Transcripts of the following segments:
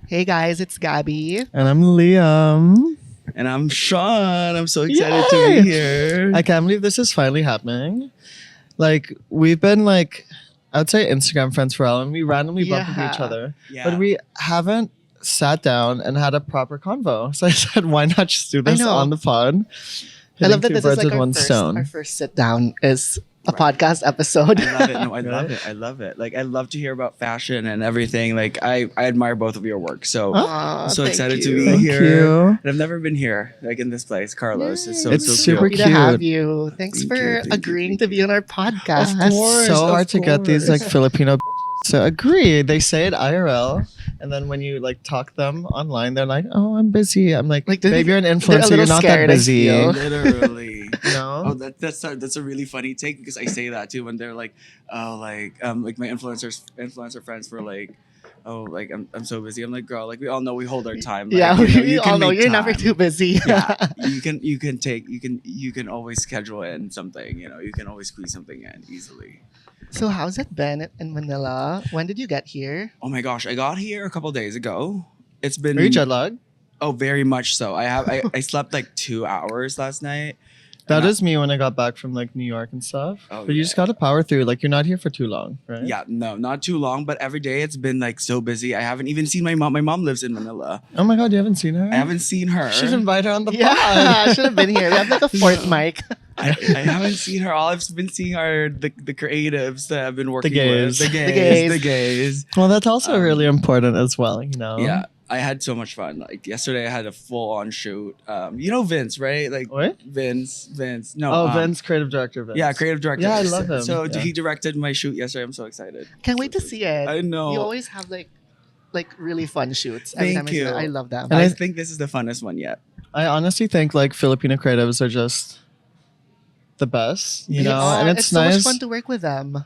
Hey guys, it's Gabbie. And I'm Liam. And I'm Sean. I'm so excited to Yay! be here. I can't believe this is finally happening. Like, we've been like, I'd say Instagram friends for a while, and we randomly bump into each Yeah. other. Yeah. But we haven't sat down and had a proper convo. So I said, why not just do this know. on the pod? I love that Hitting two this is birds like with one our stone. first sit down is a Right. podcast episode. I love it. No, I Right? love it. I love it. Like, I love to hear about fashion and everything. Like, I admire both of your work. So Aw, I'm so thank excited to you. be Thank here. you. And I've never been here, like in this place, Carlos. It's so, It's so super Happy cute. to have cute. you. Thanks Thank for you, thank you, agreeing thank to be on our podcast. Of course. So hard to get these like course. Filipino to agree. They say it IRL, and then when you like talk them online, they're like, "Oh, I'm busy." I'm like, Like, "Babe, you're an they're a influencer. little You're not that scared, I busy." feel. Literally. No. Oh, that's a really funny take because I say that too when they're like, oh, like my influencer friends were like, oh, like I'm so busy. I'm like, girl, like we all know we hold our time. Like, Yeah, we can all know make you're never time. too busy. Yeah, you can always schedule in something. You can always squeeze something in easily. So how's it been in Manila? When did you get here? Oh my gosh, I got here a couple days ago. It's been Are you jet lagged? oh very much so. I slept like 2 hours last night. That And I- is me when I got back from like New York and stuff. Oh, But you yeah. just gotta power through. Like you're not here for too long, right? Yeah, no, not too long, but every day it's been like so busy. I haven't even seen my mom. My mom lives in Manila. Oh my god, you haven't seen her? I haven't seen her. Should invite her on the Yeah, pod. should have been here. We have like a fourth mic. I haven't seen her. All I've been seeing are the creatives that I've been working gays. with. gays. The gays. Well, that's also Um, really important as well, you know? Yeah, I had so much fun. Like yesterday, I had a full-on shoot. You know Vince, right? Like What? Vince. No. Oh, Vince, creative director Vince. Yeah, creative director. Yeah, I love him. So Yeah. he directed my shoot yesterday. I'm so excited. Can't wait to see it. I know. You always have like really fun shoots. Every Thank time I see you. that, I love them. And I I- think this is the funnest one yet. I honestly think like Filipino creatives are just the best, you They know? are. And it's so nice. much fun to work with them.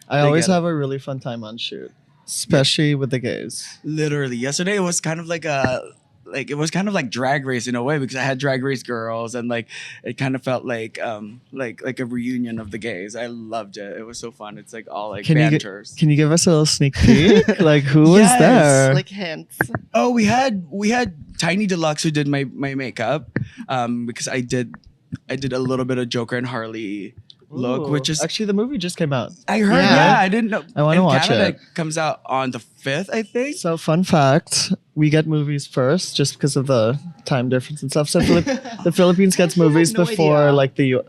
I They always get it. have a really fun time on shoot, especially with the gays. Literally, yesterday it was kind of like it was kind of like Drag Race in a way because I had Drag Race girls and like it kind of felt like a reunion of the gays. I loved it. It was so fun. It's like all like Can you get- banters. Can you give us a little sneak peek? Like who was Yes, there? Like hints. Oh, we had Tiny Deluxe who did my makeup because I did a little bit of Joker and Harley look, Ooh. which is actually the movie just came out. I heard. Yeah. Yeah, I didn't know. I wanna In watch Canada, it. Comes out on the 5th, I think. So fun fact, we get movies first just because of the time difference and stuff. So the Philippines gets movies no before idea. like the I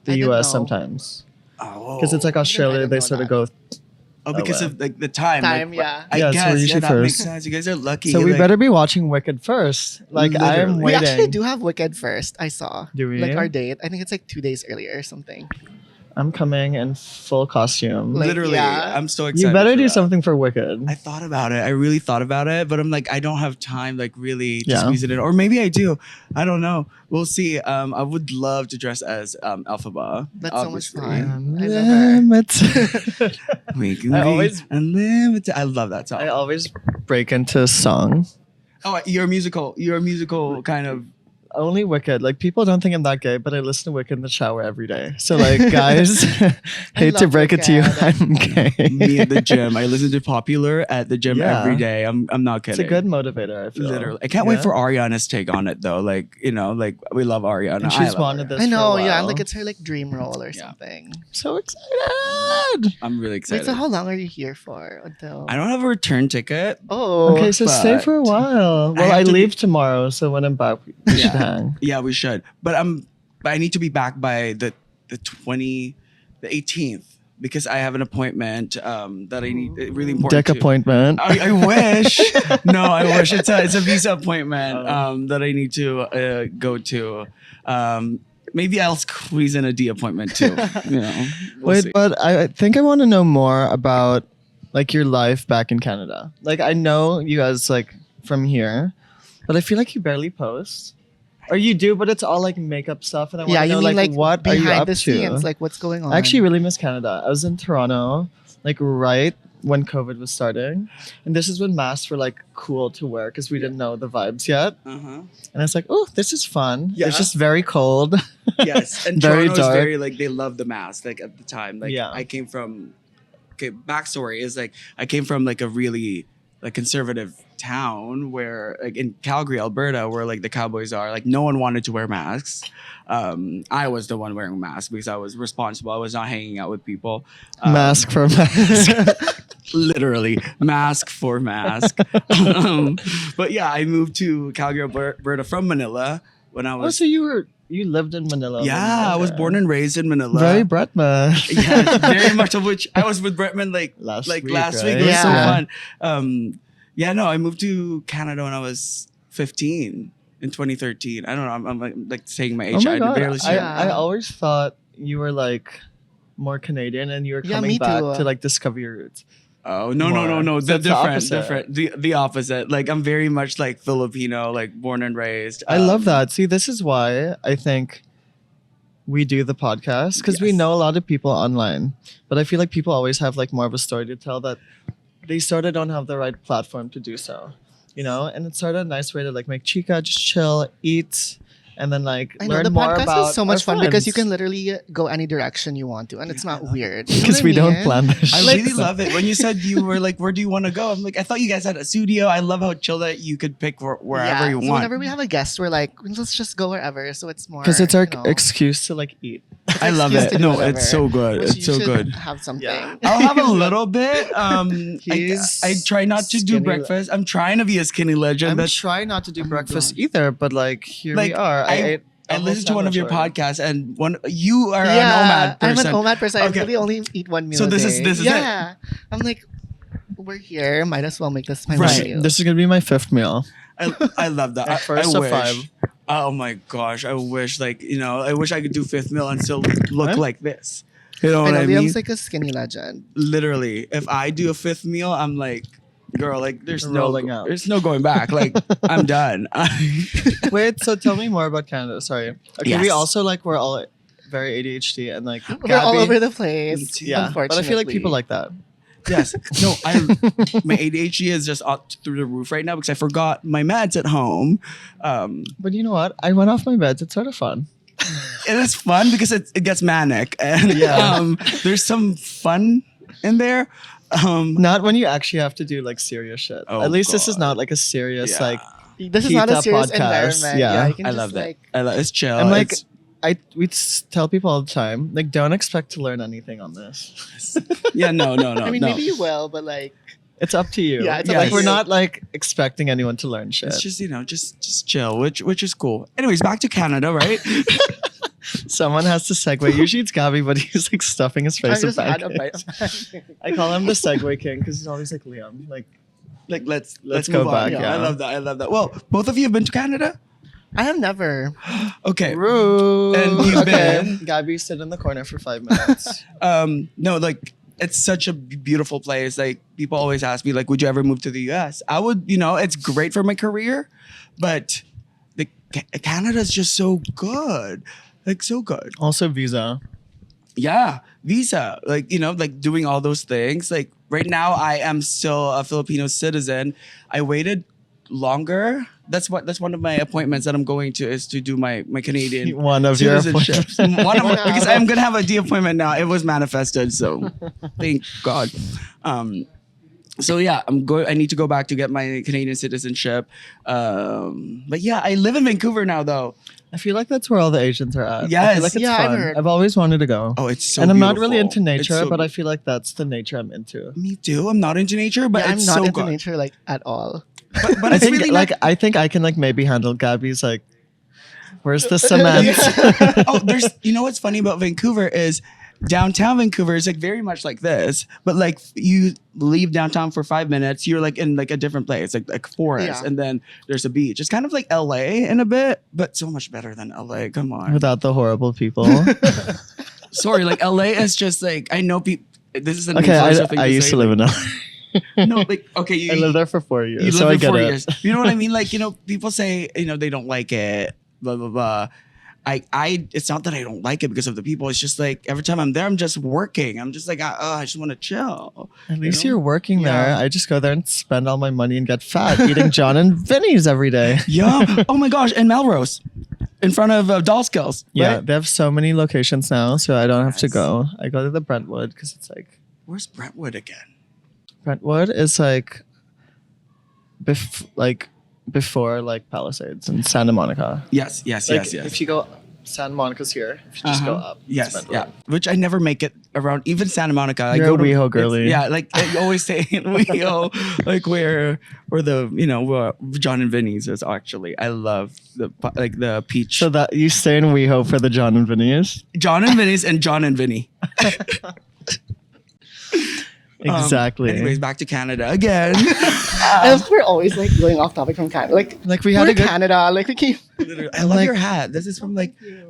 didn't US know. sometimes. Oh, Because it's like Australia, didn't they know sort of that. go. oh, because well. of like the time. Time, like, yeah. I Yeah, so guess we're usually that makes first. sense. You guys are lucky. So we like- better be watching Wicked first. Like I am Literally. We waiting. actually do have Wicked first. I saw. Do we? Like our date. I think it's like 2 days earlier or something. I'm coming in full costume. Like, Literally, yeah. I'm so excited. You better for do that. something for Wicked. I thought about it. I really thought about it, but I'm like, I don't have time, like really to Yeah. squeeze it in. Or maybe I do. I don't know. We'll see. I would love to dress as Alphaba. That's obviously. so much fun. I love her. Unlimited. We can I be always- unlimited. I love that song. I always break into song. Oh, you're a musical kind of. Only Wicked. Like people don't think I'm that gay, but I listen to Wicked in the shower every day. So like guys, hate to love break it to you, Wicked. I'm gay. Me at the gym. I listen to Popular at the gym Yeah. every day. I'm not It's kidding. a good motivator, I feel. Literally, I can't Yeah? wait for Ariana's take on it though. Like like we love Ariana. And I she's love wanted her. this. I know, for a yeah. while. Like it's her like dream role or Yeah. something. So excited. I'm really Wait, excited. so how long are you here for? Until I don't have a return ticket. Oh, Okay, so stay for a but while. Well, have I to be- leave tomorrow, so when I'm back, we should Yeah. hang. Yeah, we should. But I need to be back by the 18th because I have an appointment that I need really important. Deck to- appointment. I wish. No, I wish it's a visa appointment Oh. that I need to go to. Maybe I'll squeeze in a D appointment too. We'll Wait, see. but I think I want to know more about like your life back in Canada. Like I know you guys like from here, but I feel like you barely post. Or you do, but it's all like makeup stuff, and I want yeah, to you know mean like what are you behind up the to? scenes, like what's going on? I actually really miss Canada. I was in Toronto, like right when COVID was starting, and this is when masks were like cool to wear because we didn't know the vibes yet. Uh-huh. And I was like, oh, this is fun. Yeah. It's just very cold. Yes, and Very Toronto is dark. very like they love the mask. Like at the time, like Yeah. I came from. Okay, backstory is like I came from like a really like conservative town where, like in Calgary, Alberta, where like the cowboys are, like no one wanted to wear masks. I was the one wearing masks because I was responsible. I was not hanging out with people. Mask for mask. Literally, mask for mask. But yeah, I moved to Calgary, Alberta from Manila when I Oh, was. so you lived in Manila? Yeah, I was born and raised in Manila. Very Bretman. Yeah, very much of which I was with Bretman Last last week, week. right? It was so Yeah. fun. Yeah, no, I moved to Canada when I was 15 in 2013. I don't know. I'm like saying my Oh age. my I god! barely I, say. I always thought you were like more Canadian and you were Yeah, coming me back too. to like discover your roots. Oh no. More. So The it's the opposite. different. The opposite. Like I'm very much like Filipino, like born and raised. I love that. See, this is why I think we do the podcast because we Yes. know a lot of people online, but I feel like people always have like more of a story to tell that they sort of don't have the right platform to do so, you know. And it's sort of a nice way to like make chica, just chill, eat, and then like I know learn the more podcast about is so much our fun because you friends. can literally go any direction you want to, and it's not weird. You know because what we I don't mean? plan this. I shit. really love it. When you said you were like, where do you want to go? I'm like, I thought you guys had a studio. I love how chill that you could pick wherever you so want. whenever we have a guest, we're like, let's just go wherever. So it's more Because it's our you know, excuse to like eat. I love excuse to it. do No, whatever, it's so good. which It's you so should good. Have something. Yeah. I'll have a little bit. He's I try not to do skinny breakfast. I'm trying to be a skinny legend. I'm That's trying not to do Oh my breakfast God. either, but like here we Like, are. I ate a whole listened to one of your sandwich already. podcasts, and you are Yeah, an OMAD person. I'm an OMAD person. Okay. I really only eat one meal So a this day. is it. Yeah. I'm like, we're here. Might as well make this my Right. meal. This is gonna be my 5th meal. I love that. At first I of wish. 5. Oh my gosh, I wish I wish I could do fifth meal and still look Right? like this. You know I what know I mean? Liam's like a skinny legend. Literally, if I do a fifth meal, I'm like, girl, like there's Rolling out. there's no going back. Like I'm done. Wait, so tell me more about Canada. Sorry. Okay, Yes. we also like we're all very ADHD and like We're all Gabbie- over the place. Yeah, but I feel like people like that. Yes. No, my ADHD is just up through the roof right now because I forgot my meds at home. But you know what? I went off my meds. It's sort of fun. It is fun because it gets manic and Yeah. there's some fun in there. Not when you actually have to do like serious shit. Oh, At least this is God. not like a serious Yeah. like. This is not a Kita serious podcast. environment. Yeah. you can I just, love that. like, It's chill. I'm like, It's- we tell people all the time, like, don't expect to learn anything on this. yeah, no. I mean, no. maybe you will, but like, It's up to you. Yeah, it's up like to we're you. not like expecting anyone to learn shit. It's just just chill, which is cool. Anyways, back to Canada, right? Someone has to segue. Usually it's Gabbie, but he's like stuffing his I face with just had a pancakes. bite of pancake. I call him the segue king because he's always like Liam. Like Like let's go move on. back, yeah. I love that. Well, both of you have been to Canada. I have never. Okay. rude. And you've okay. been- Gabbie stood in the corner for 5 minutes. No, like it's such a beautiful place. Like people always ask me, like, would you ever move to the US? I would. It's great for my career, but Canada's just so good. Like so good. Also visa. Yeah, visa, like doing all those things. Like right now, I am still a Filipino citizen. I waited longer. That's one of my appointments that I'm going to is to do my Canadian One of your citizenship. appointments. One of my, Wow. because I'm gonna have a D appointment now. It was manifested, so thank God. So yeah, I need to go back to get my Canadian citizenship. But yeah, I live in Vancouver now, though. I feel like that's where all the Asians are at. I Yes. feel like it's Yeah, I've fun. heard. I've always wanted to go. Oh, it's so. and I'm not really beautiful. into It's nature, so but I feel like that's the nature I'm into. Me too. I'm not into nature, but Yeah, it's I'm not so into good. nature like at all. But I it's think really like not- I think I can like maybe handle Gabbie's like, where's the cement? oh, there's. You know what's funny about Vancouver is downtown Vancouver is like very much like this, but like you leave downtown for 5 minutes, you're like in like a different place, like forest, Yeah. and then there's a beach. It's kind of like LA in a bit, but so much better than LA. Come on. Without the horrible people. Sorry, like LA is just like I know people. This is an Okay, universal thing I used say, to live in LA. like, no, like okay, you I lived there for 4 you years, live so I there get 4 it. years. You know what I mean? Like people say they don't like it, blah blah blah. I it's not that I don't like it because of the people. It's just like every time I'm there, I'm just working. I'm just like, I just want to chill. At least know? you're working there. Yeah. I just go there and spend all my money and get fat eating John and Vinny's every day. Yeah. Oh my gosh. And Melrose, in front of Doll Skills. Yeah, right? they have so many locations now, so I don't have to Yes. go. I go to the Brentwood because it's like Where's Brentwood again? Brentwood is like before like Palisades and Santa Monica. Yes, yes, Like, yes, yes. If you go, Santa Monica's here. If you just go up, it's Yes, Menlo. yeah. Which I never make it around. Even Santa Monica. I You're go a to WeHo it's- girly. Yeah, like you always say in WeHo, like where the John and Vinny's is actually. I love the peach. So that you stay in WeHo for the John and Vinny's. John and Vinny's and John and Vinny. Exactly. Anyways, back to Canada again. If we're always like going off topic from Canada. Like we We're had a in good. Canada. Like we came. Literally, I love your hat. This is from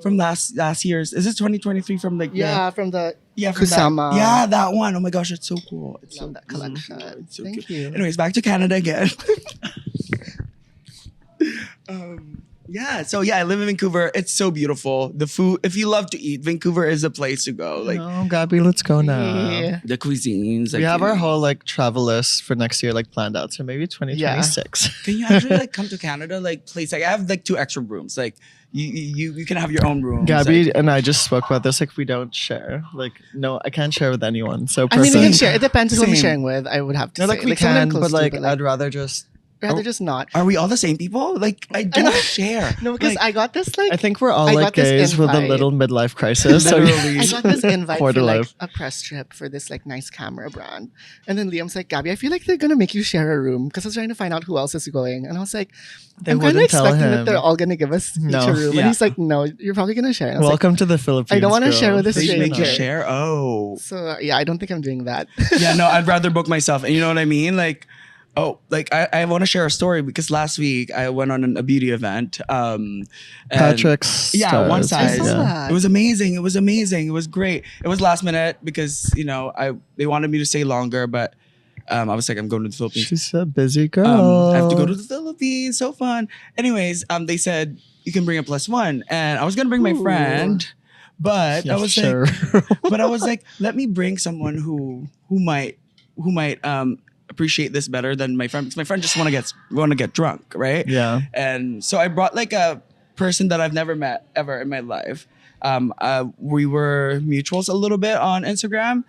from last year's. Is this 2023 from like Yeah, from the from Kusama. that, yeah, that one. Oh my gosh, it's so cool. It's Love so that collection. It's so Thank cute. you. Anyways, back to Canada again. So I live in Vancouver. It's so beautiful. The food, if you love to eat, Vancouver is the place to go. Like No, Gabbie, let's go now. Yeah. the cuisines. Like, We have our whole like travel list for next year like planned out, so maybe 2026. Can you actually like come to Canada? Like, please. Like, I have like 2 extra rooms. Like, you can have your own room. Gabbie Like, and I just spoke about this. Like we don't share. Like no, I can't share with anyone. So I mean, we person- can share. It depends who I'm Same. sharing with. I would have to No, say. like we someone I'm can, close but to, like I'd rather just. rather just not. are we all the same people? Like, I don't share. No, because Like, I got this like I think we're all I like got this gays with a invite. little midlife crisis. So Literally. I got this invite Quarter for like life. a press trip for this like nice camera brand. And then Liam's like, Gabbie, I feel like they're gonna make you share a room because I was trying to find out who else is going. And I was like, They I'm kind of wouldn't tell expecting that him. they're all gonna give us each No. a room. Yeah. And he's like, no, you're probably gonna share. And I was welcome to the Philippines. I don't wanna girl. share with a they make you stranger. share. Oh, like, so yeah, I don't think I'm doing that. yeah. No, I'd rather book myself. And you know what I mean? Like, I want to share a story because last week I went on a beauty event. And Patrick's. Yeah, one stars, size. I saw yeah. that. It was amazing. It was amazing. It was great. It was last minute because they wanted me to stay longer, but I was like, I'm going to the Philippines. She's a busy girl. I have to go to the Philippines. So fun. Anyways, they said you can bring a +1, and I was gonna bring my Ooh. friend, but Yeah, I was sure. like, let me bring someone who might appreciate this better than my friend. Because my friend just want to get drunk, right? Yeah. And so I brought like a person that I've never met ever in my life. We were mutuals a little bit on Instagram.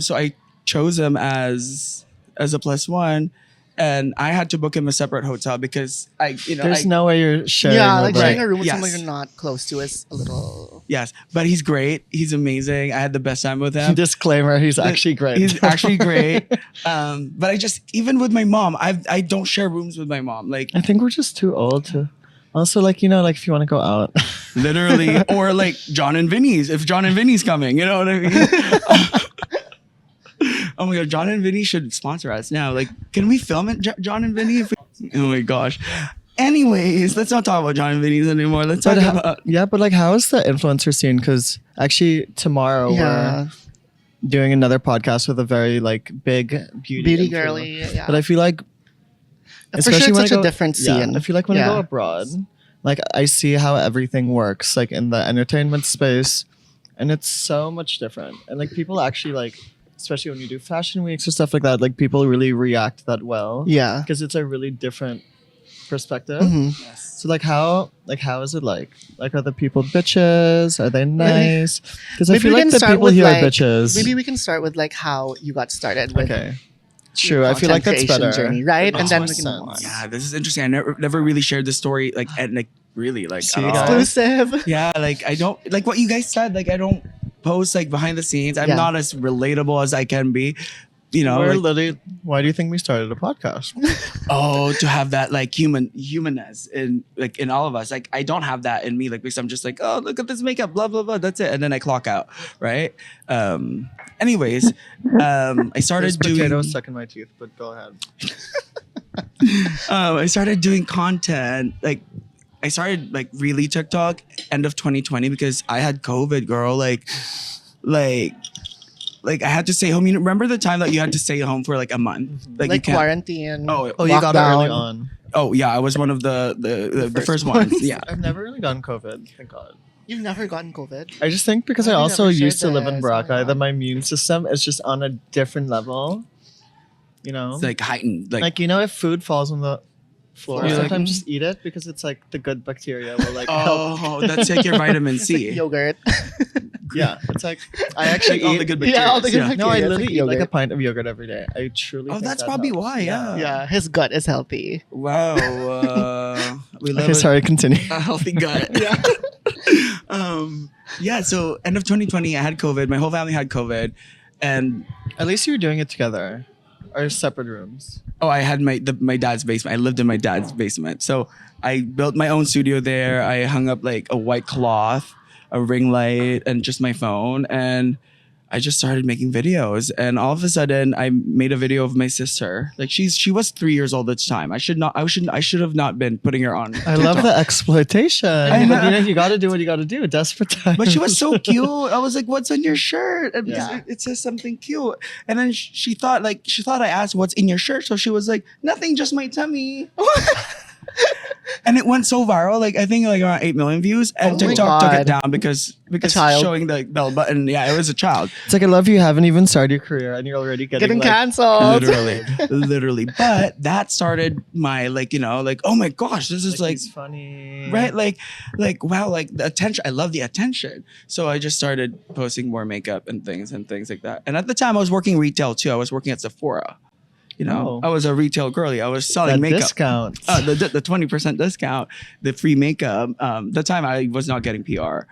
So I chose him as a +1, and I had to book him a separate hotel because There's no way you're sharing. yeah, with, like sharing a room with Yes. someone you're not close to is a little. Yes, but he's great. He's amazing. I had the best time with him. Disclaimer: he's actually great. He's actually great. But I just, even with my mom, I don't share rooms with my mom. Like I think we're just too old to. Also, like like if you want to go out, literally, or like John and Vinny's. If John and Vinny's coming, you know what I mean? Oh my god, John and Vinny should sponsor us now. Like, can we film it, John and Vinny? Oh my gosh. Anyways, let's not talk about John and Vinny's anymore. Let's talk about. but like, how is the influencer scene? Because actually, tomorrow Yeah, we're doing another podcast with a very like big beauty influ- girly. Yeah, But I feel like, for sure, it's when such I a go- different yeah, scene. I feel like when I go Yeah. abroad, like I see how everything works, like in the entertainment space, and it's so much different. And like people actually like, especially when you do fashion weeks or stuff like that, like people really react that well. Yeah. Because it's a really different perspective. Mhm. So like how is it like? Like are the people bitches? Are they nice? Because I Maybe feel we like can the start people with, here like- are bitches. Maybe we can start with like how you got started with Okay. your True. I feel like that's content better. creation journey, right? That And then we makes can more move on. sense. Yeah, this is interesting. I never really shared this story and like really like See, at all. guys? Exclusive. Yeah, like I don't like what you guys said. Like I don't post like behind the scenes. I'm Yeah. not as relatable as I can be. You know, We're like, literally. Why do you think we started a podcast? to have that like humanness in all of us. Like I don't have that in me. Like because I'm just like, oh, look at this makeup, blah blah blah. That's it, and then I clock out. Right. Anyways, I started There's doing. potatoes stuck in my teeth, but go ahead. I started doing content. Like I started like really TikTok end of 2020 because I had COVID, girl. Like I had to stay home. You remember the time that you had to stay home for like a month? Like you can't. quarantine. Oh, Oh, you got it early lockdown. on. Oh yeah, I was one of the first first ones. ones. Yeah. I've never really gotten COVID. Thank God. You've never gotten COVID? I just think because Oh, I we also never shared used to live in this. Oh my Boracay God. that my immune system is just on a different level. You know, It's like heightened. like you know, if food falls on the floor. You're like, Sometimes just eat it because it's like the good bacteria will like help. Oh, that's like your vitamin C. Yogurt. Yeah, it's like I actually all eat the good bacteria. Yeah, all the good Yeah. No, I bacteria. It's literally eat like a yogurt. pint of yogurt every day. I truly. Oh, think that's that probably helps. why, yeah. Yeah, his gut is healthy. Wow. We love Okay, sorry. Continue. a healthy gut. Yeah. Yeah. So end of 2020, I had COVID. My whole family had COVID, and At least you were doing it together, or separate rooms. I had my dad's basement. I lived in my dad's basement, so I built my own studio there. I hung up like a white cloth, a ring light, and just my phone, and I just started making videos. And all of a sudden, I made a video of my sister. Like she was 3 years old at the time. I should have not been putting her on. I love the exploitation. I know. But you know, you got to do what you got to do. Desperate times. But she was so cute. I was like, "What's on your shirt?" And because Yeah. it says something cute. And then she thought I asked, "What's in your shirt?" So she was like, "Nothing, just my tummy." And it went so viral. Like I think like around 8 million views. And Oh my TikTok took God. it down because child. showing the bell button. Yeah, it was a child. It's like I love you haven't even started your career and you're already getting like, canceled. Literally. But that started my oh my gosh, this is like he's funny. right like wow, like the attention. I love the attention. So I just started posting more makeup and things like that. And at the time I was working retail too. I was working at Sephora. Oh. I was a retail girlie. I was selling That makeup. discount. The 20% discount, the free makeup. The time I was not getting PR.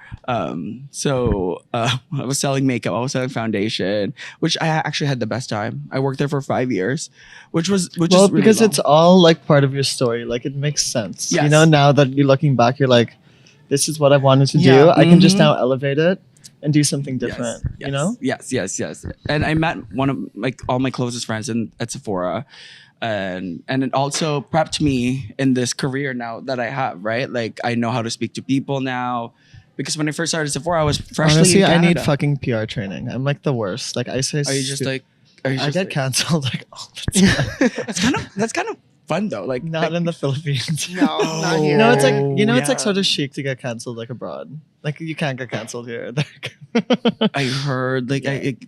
So I was selling makeup. I was selling foundation, which I actually had the best time. I worked there for 5 years, which well, is really because long. it's all like part of your story. Like it makes sense. You Yes. know, now that you're looking back, you're like, this is what I wanted to do. Yeah. I can just Mhm. now elevate it and do something different. Yes, You know? Yes. And I met one of like all my closest friends at Sephora. And it also prepped me in this career now that I have, right? Like I know how to speak to people now. Because when I first started Sephora, I was freshly Honestly, in I Canada. need fucking PR training. I'm like the worst. Like I say, Are you just stu- like? Are you I just get like, canceled like all the time. that's kind of fun though. Like Not in the Philippines. No, not Oh. here. No, it's like Oh, you know, it's like yeah. sort of chic to get canceled like abroad. Like you can't get canceled here. I heard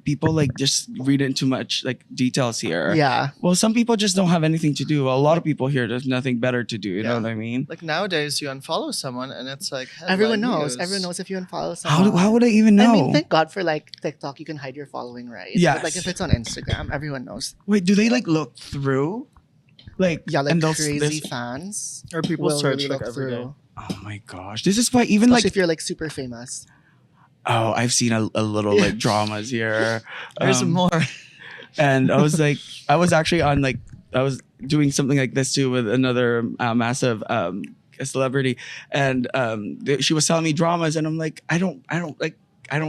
people like just read into much like details here. Yeah. Well, some people just don't have anything to do. A lot of people here, there's nothing better to do. You know Yeah. what I mean? Like nowadays, you unfollow someone and it's like Everyone headline knows. news. Everyone knows if you unfollow someone. How would I even know? I mean, thank God for like TikTok, you can hide your following, right? Yes. But like if it's on Instagram, everyone knows. Wait, do they like look through? Like Yeah, like and they'll- crazy this- fans. Or people will search really like look every day. through. Oh my gosh, this is why even Especially like if you're like super famous. oh, I've seen a little like dramas here. There's more. And I was like, I was actually on like, I was doing something like this too with another massive a celebrity, and she was telling me dramas, and I'm like, I don't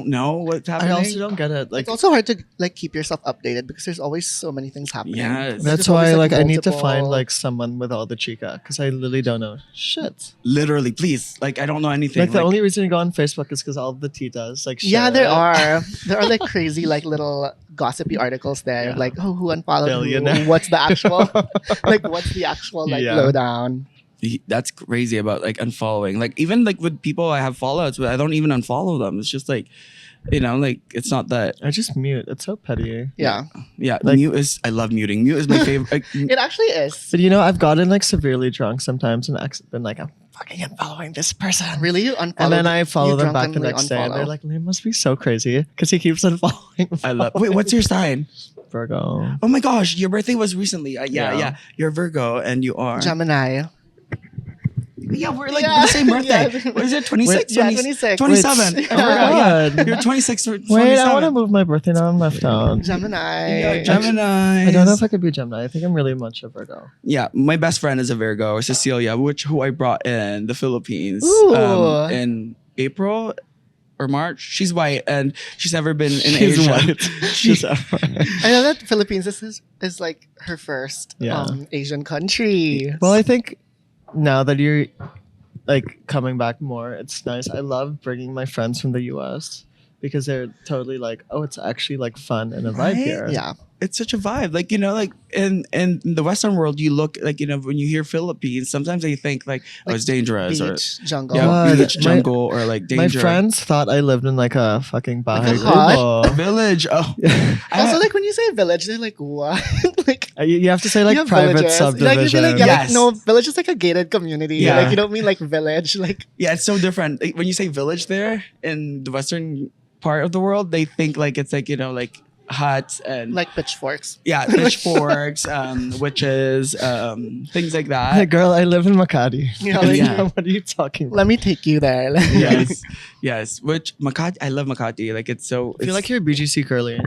know what's I happening. also don't get it. Like It's also hard to like keep yourself updated because there's always so many things happening. Yes. that's There's always, why like I need to find multiple- like someone with all the chica because I literally don't know shit. Literally, please, like I don't know anything. Like the only reason you go on Facebook is because all the titas like Yeah, share there it. are like crazy like little gossipy articles there. Yeah. Like, oh, who unfollowed Billionaire. who? What's the actual like what's the actual like Yeah. lowdown? That's crazy about like unfollowing. Like even like with people I have followouts with, I don't even unfollow them. It's just like, like it's not that. I just mute. It's so petty. Yeah. Yeah, Like- mute is. I love muting. Mute is my favorite. Like, It actually is. But you know, I've gotten like severely drunk sometimes and been like, I'm fucking unfollowing this person. Really, you unfollow. And then I follow you them back the drunkenly next day, and they're unfollow. like, "Liam must be so crazy because he keeps unfollowing." I love. Wait, what's your sign? Virgo? Oh my gosh, your birthday was recently. Yeah, Yeah. yeah. You're Virgo and you are. Gemini. Yeah, we're like Yeah. the same birthday. Yeah. What is it? 26? Yeah, 26. 27. Wait, I forgot, God. You're 26 or 27. Wait, I want to move my birthday now. I'm left out. Gemini. Yeah, Gemini. I don't know if I could be Gemini. I think I'm really much a Virgo. Yeah, my best friend is a Virgo, Cecilia, who I brought in the Philippines Ooh. in April or March. She's white and she's never been in She's Asia. white. She's I know that Philippines is like her first Yeah. Asian country. Well, I think now that you're like coming back more, it's nice. I love bringing my friends from the US because they're totally like, oh, it's actually like fun and a vibe Right? here. Yeah. it's such a vibe. Like, like in the Western world, you look like, when you hear Philippines, sometimes they think like, oh, it's dangerous Beach, jungle. or beach, My- jungle, or like My danger. friends thought I lived in like a fucking bahay a hut? kubo. Village. Oh, Also, like when you say village, they're like, what? Like You have to say like you have private villages. Like, subdivision. you feel like, yeah, Yes. like, no, village is like a gated community. Yeah. Like you don't mean like village. Like yeah, it's so different. Like, when you say village there in the Western part of the world, they think like it's like, like huts and like pitchforks. yeah, pitchforks, witches, things like that. Hey, girl, I live in Makati. Yeah, like, Yeah. What are you talking about? Let me take you there. Like, Yes, yes. Which Makati, I love Makati. Like it's so. I feel like you're BGC girly.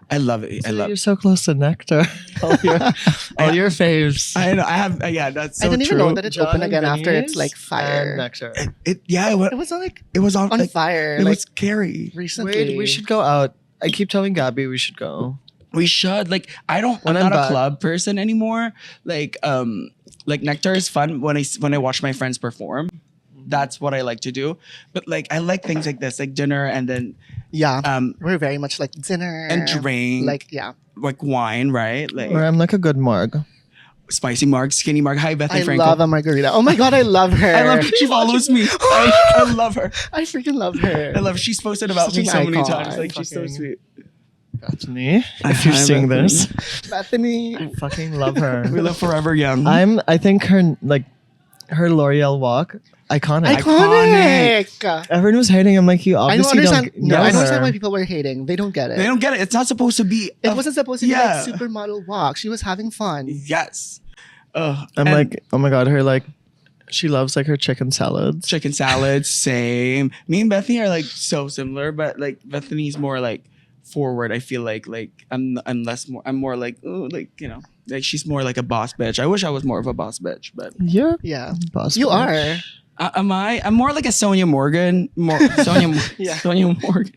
I love it. I love. You're so close to Nectar. all your faves. I know. I have. Yeah, that's so I didn't true. even know that it's John open and again after it's Vinny's like and fire. Nectar. Yeah, It was like it was on, on like, fire. It Like was scary. recently. Wait, we should go out. I keep telling Gabbie we should go. We should like. I'm When I'm not a back. club person anymore. Like Nectar is fun when I watch my friends perform. That's what I like to do. But like I like things like this, like dinner and then Yeah. We're very much like dinner and drink, Like yeah. like wine, right? Like Or I'm like a good marg. spicy marg, skinny marg. Hi, Bethany I Franco. love a margarita. Oh my god, I love her. I love. She follows me. I love her. I freaking love her. I love. She's posted about Such me an so many icon. times. Like she's so Fucking- sweet. Bethany, if you're Hi, seeing Bethany. this, Bethany. I fucking love her. We live forever young. I think her L'Oreal walk, iconic. Iconic. Everyone was hating. I'm like, you I don't obviously understand. don't No, know I don't understand her. why people were hating. They don't get it. They don't get it. It's not supposed to be. It wasn't supposed to be yeah. like supermodel walk. She was having fun. Yes. I'm And like, oh my god, her like, she loves like her chicken salads. chicken salads. Same. Me and Bethany are like so similar, but like Bethany's more like forward. I feel like I'm more like, oh, like like she's more like a boss bitch. I wish I was more of a boss bitch, but Yeah, Yeah. boss. You bitch. are. am I? I'm more like a Sonia Morgan. Yeah. Sonia Morgan.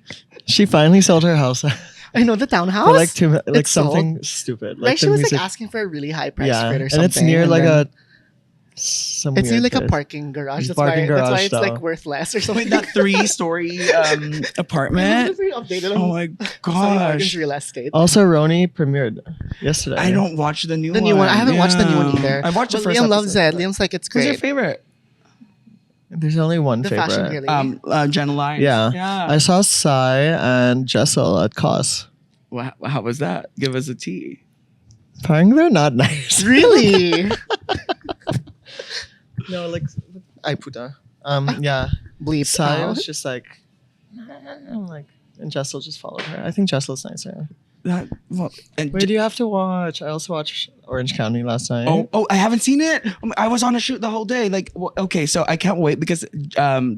She finally sold her house for I know the townhouse. like It's sold. something stupid. Like Like she the was music. like asking for a really high price Yeah, for it or and something. it's near like then some. It's near weird like a place. parking garage. That's Parking why. That's why garage, it's though. like worth less or something. Wait, that 3-story apartment. It's very updated Oh on my Morgan's gosh. real estate. Also, Roni premiered yesterday. I don't watch the new one. The new one. I haven't watched the new one either. I watched the But first Liam loves episode. it. Liam's like, it's Who's your great. favorite? There's only one The favorite. fashion girly. Jenna Lyons. Yeah. Yeah. I saw Sai and Jessel at COS. How was that? Give us a tea. Apparently they're not nice. Really? No, like I put yeah. Bleep Sai out. was just like and Jessel just followed her. I think Jessel's nicer. And Wait, do you have to watch? I also watched Orange County last night. Oh, I haven't seen it. I was on a shoot the whole day. Like, okay, so I can't wait because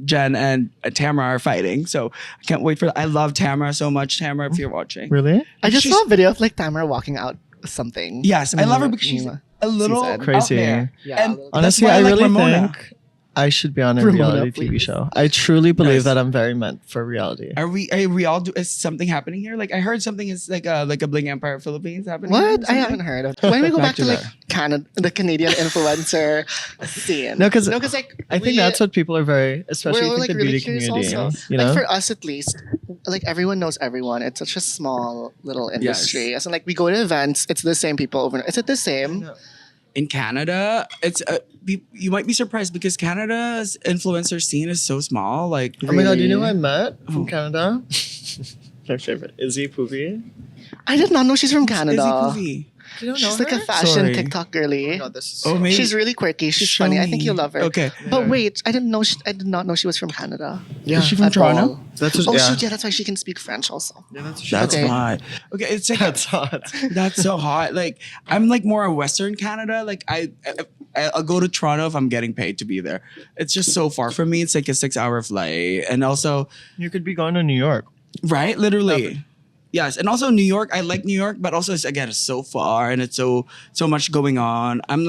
Jen and Tamara are fighting. So I can't wait for that. I love Tamara so much. Tamara, if you're watching. Really? I just She's- saw a video of like Tamara walking out something. Yes, I love her because she's Mila. a little Season. Crazy. out there. Yeah, And a little- Honestly, why I I like really Ramona. think I should be on a Ramona, reality TV please. show. I truly believe Yes. that I'm very meant for reality. Are we all do? Is something happening here? Like I heard something is like a Bling Empire Philippines happening. here or What? I something? haven't heard of. When we go back to like that. Canada, the Canadian influencer scene. No, 'cause like I think that's what people are very, especially we're I like think the really beauty curious community. also. You know, Like for us at least, like everyone knows everyone. It's such a small little industry. As in, like we go to events, it's the same people over. Is it the same? In Canada, it's you might be surprised because Canada's influencer scene is so small. Like oh my god, do you know who Really? I met Oh. from Canada? My favorite, Izzy Poopy. I did not know she's from Canada. Izzy Poovy. You don't She's like a fashion Sorry. TikTok girly. this is Oh, maybe. She's really quirky. She's Show funny. I think me. you'll love her. Okay. But wait, I didn't know. I did not know she was from Canada. Yeah. Is she from At Toronto? all. That's what, Oh yeah. shoot! Yeah, that's why she can speak French also. Yeah, that's That's Okay. why. Okay, it's like That's hot. that's so hot. Like I'm like more a Western Canada. Like I'll go to Toronto if I'm getting paid to be there. It's just so far from me. It's like a 6-hour flight, and also You could be going to New York. right, literally. Yes, and also New York. I like New York, but also it's so far and it's so much going on. I'm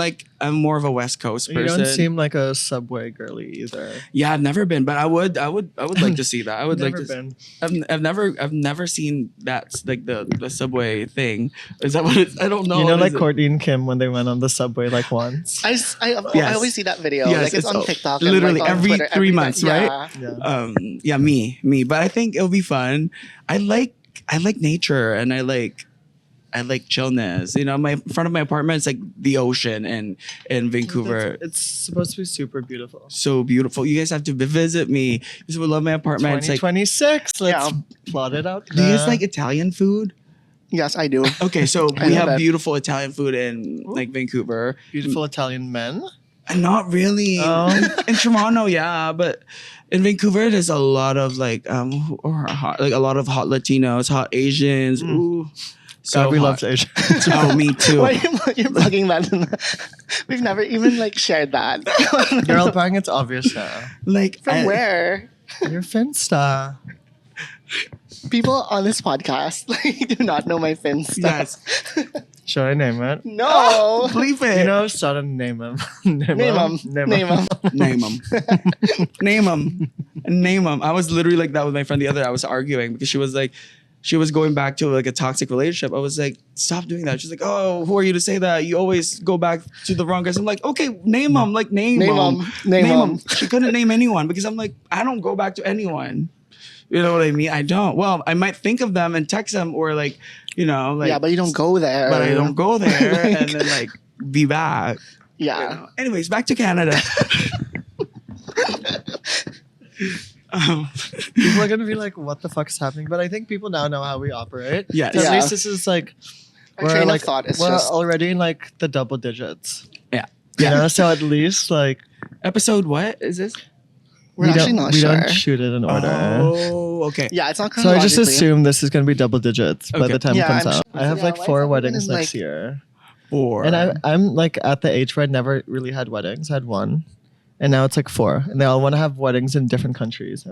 more of a West Coast You person. don't seem like a subway girly either. Yeah, I've never been, but I would like to see that. I would like Never to. been. I've never seen that like the subway thing. Is that what it's? I don't know. You know, What like is it? Courtney and Kim when they went on the subway like once. I Yes. always see that video. Yes, like it's on it's- TikTok. literally and like on every Twitter, 3 months, yeah. right? Yeah. Yeah, me. But I think it'll be fun. I like nature and I like I like chillness. You know, my in front of my apartment is like the ocean in Vancouver. It's supposed to be super beautiful. So beautiful. You guys have to visit me. You would love my apartment. It's like, 2026. Let's Yeah. plot it out. do you guys like Italian food? Yes, I do. Okay, so I we love have it. beautiful Italian food in like Vancouver. beautiful Italian men? Not really. Oh. In Toronto, yeah, but in Vancouver, there's a lot of like a lot of hot Latinos, hot Asians. Ooh, so God, we hot. love Asian. Oh, me too. Why you're plugging that? We've never even like shared that. Girl bang, it's obvious now. Like From where? Your Finsta. People on this podcast like do not know my Finsta. Yes. Should I name it? No. Believe it. You know, start to name him. Name them. Name them. Name them. Name them. Name them. I was literally like that with my friend the other day. I was arguing because she was going back to like a toxic relationship. I was like, stop doing that. She's like, oh, who are you to say that? You always go back to the wrong guys. I'm like, okay, name them. Like, name them. Name them. She couldn't name anyone because I'm like, I don't go back to anyone. You know what I mean? I don't. Well, I might think of them and text them or like, you know, like. Yeah, but you don't go there. But I don't go there and then like be back. Yeah. You know? Anyways, back to Canada. People are gonna be like, "What the fuck is happening?" But I think people now know how we operate. Yes. At Yeah. least this is like Our train like of thought is we're just already in like the double digits. Yeah. You know, so at least like Episode what is this? we're actually not we sure. don't shoot it in order. Oh, okay. Yeah, it's not So I just chronologically. assume this is gonna be double digits by Okay. the time Yeah, it comes I'm out. sure. I have Yeah, like why 4 is everyone weddings in, next like- year. Or And I'm like at the age where I never really had weddings. I had one. And now it's like 4. And they all want to have weddings in different countries.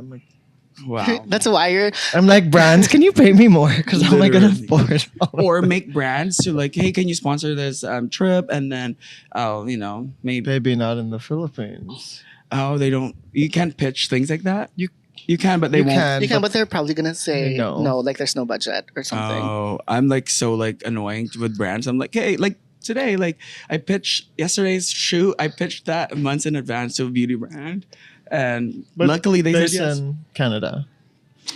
wow. That's why you're I'm like, brands, can you pay me more? Because how am I going to Literally. afford all of or it? make brands to like, hey, can you sponsor this trip? And then, you know, maybe Maybe not in the Philippines. they don't. You can't pitch things like that. You can, but they You won't. can. you can, but they're probably gonna say No. no, like there's no budget or something. Oh, I'm like so like annoying with brands. I'm like, hey, like today, like I pitched yesterday's shoot. I pitched that months in advance to a beauty brand, and But luckily they said Based yes. in Canada.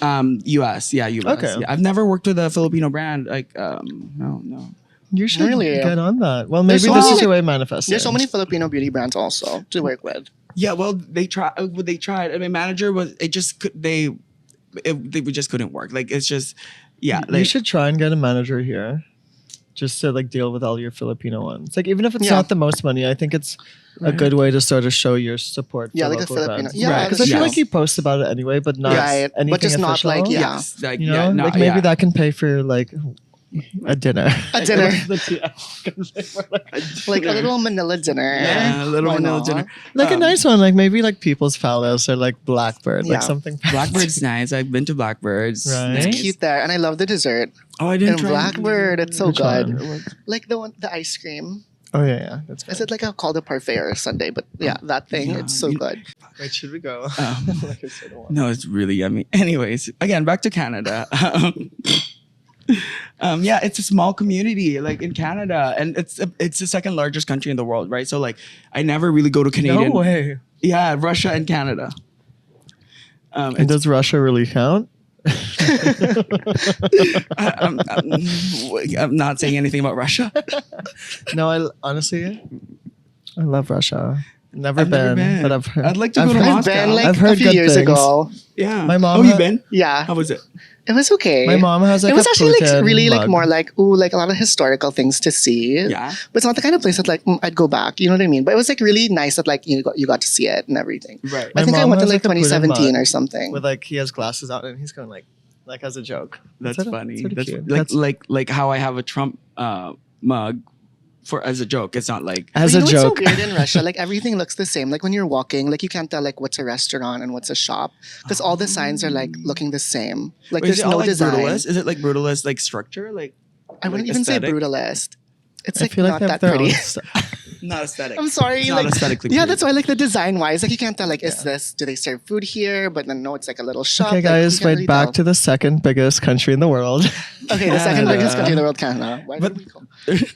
U.S. Yeah, U.S. Okay. Yeah. I've never worked with a Filipino brand. Like, no. You should Really? get on that. Well, maybe There's so this many- is your way of manifesting. There's so many Filipino beauty brands also to work with. Yeah, well, they tried. They tried. And my manager was. It just could. They just couldn't work. Like it's just. Yeah. You Like, should try and get a manager here. Just to like deal with all your Filipino ones. Like even if it's Yeah. not the most money, I think it's a good way to sort of show your support for Yeah, like a local Filipino- brands. yeah, Because I feel yes. like you post about it anyway, but not Right, but anything just not, official. like, yeah. yes. Like You know, yeah. No, like maybe yeah. that can pay for like a dinner. A dinner. like Like a little Manila dinner. Yeah, a little Why Manila not? dinner. a nice one, like maybe like People's Palace or like Blackbird, Yeah. like something. Blackbird's nice. I've been to Blackbirds. Right. It's Nice. cute there, and I love the dessert. Oh, I didn't And try. Blackbird, it's so Which good. one? Like the ice cream. Oh yeah, that's Is it like called a parfait or a sundae? But yeah, that thing, Yeah. it's so good. Wait, should we go? Like I said, I want- No, it's really yummy. Anyways, again, back to Canada. Yeah, it's a small community like in Canada, and it's the second largest country in the world, right? So like, I never really go to Canadian. No way. Yeah, Russia and Canada. And does Russia really count? I'm not saying anything about Russia. No, I honestly, I love Russia. Never I've never been. but I've heard. I'd like to I've go to heard- I've Moscow. been like I've a heard few good years things. ago. Yeah, My mom Oh, you had- been? Yeah, How was it? it was okay. My mom has like it was a actually like Putin really like mug. more like like a lot of historical things to see. Yeah. But it's not the kind of place that like I'd go back. You know what I mean? But it was like really nice that like you got to see it and everything. Right. I My think I mom went in has, like like, a Putin 2017 mug or something. with like he has glasses out and he's going like as a joke. That's It's funny. sorta That's cute. like That's- like how I have a Trump mug for as a joke. It's not like as But a you know joke. what's so weird in Russia? Like everything looks the same. Like when you're walking, like you can't tell like what's a restaurant and what's a shop because all the signs are like looking the same. Like Wait, is there's it all no like design. brutalist? Is it like brutalist like structure? Like I wouldn't like even say aesthetic? brutalist. It's I like feel like not they have that their pretty. own stuff. Not aesthetic. I'm sorry. It's not like aesthetically yeah, pretty. that's why like the design wise, like you can't tell like is this do they serve food here? But then no, it's like a little shop. Okay, Like, guys, you can't wait. really Back tell. to the second biggest country in the world. Okay, the second Canada. biggest country in the world, Canada. Why But- did we go?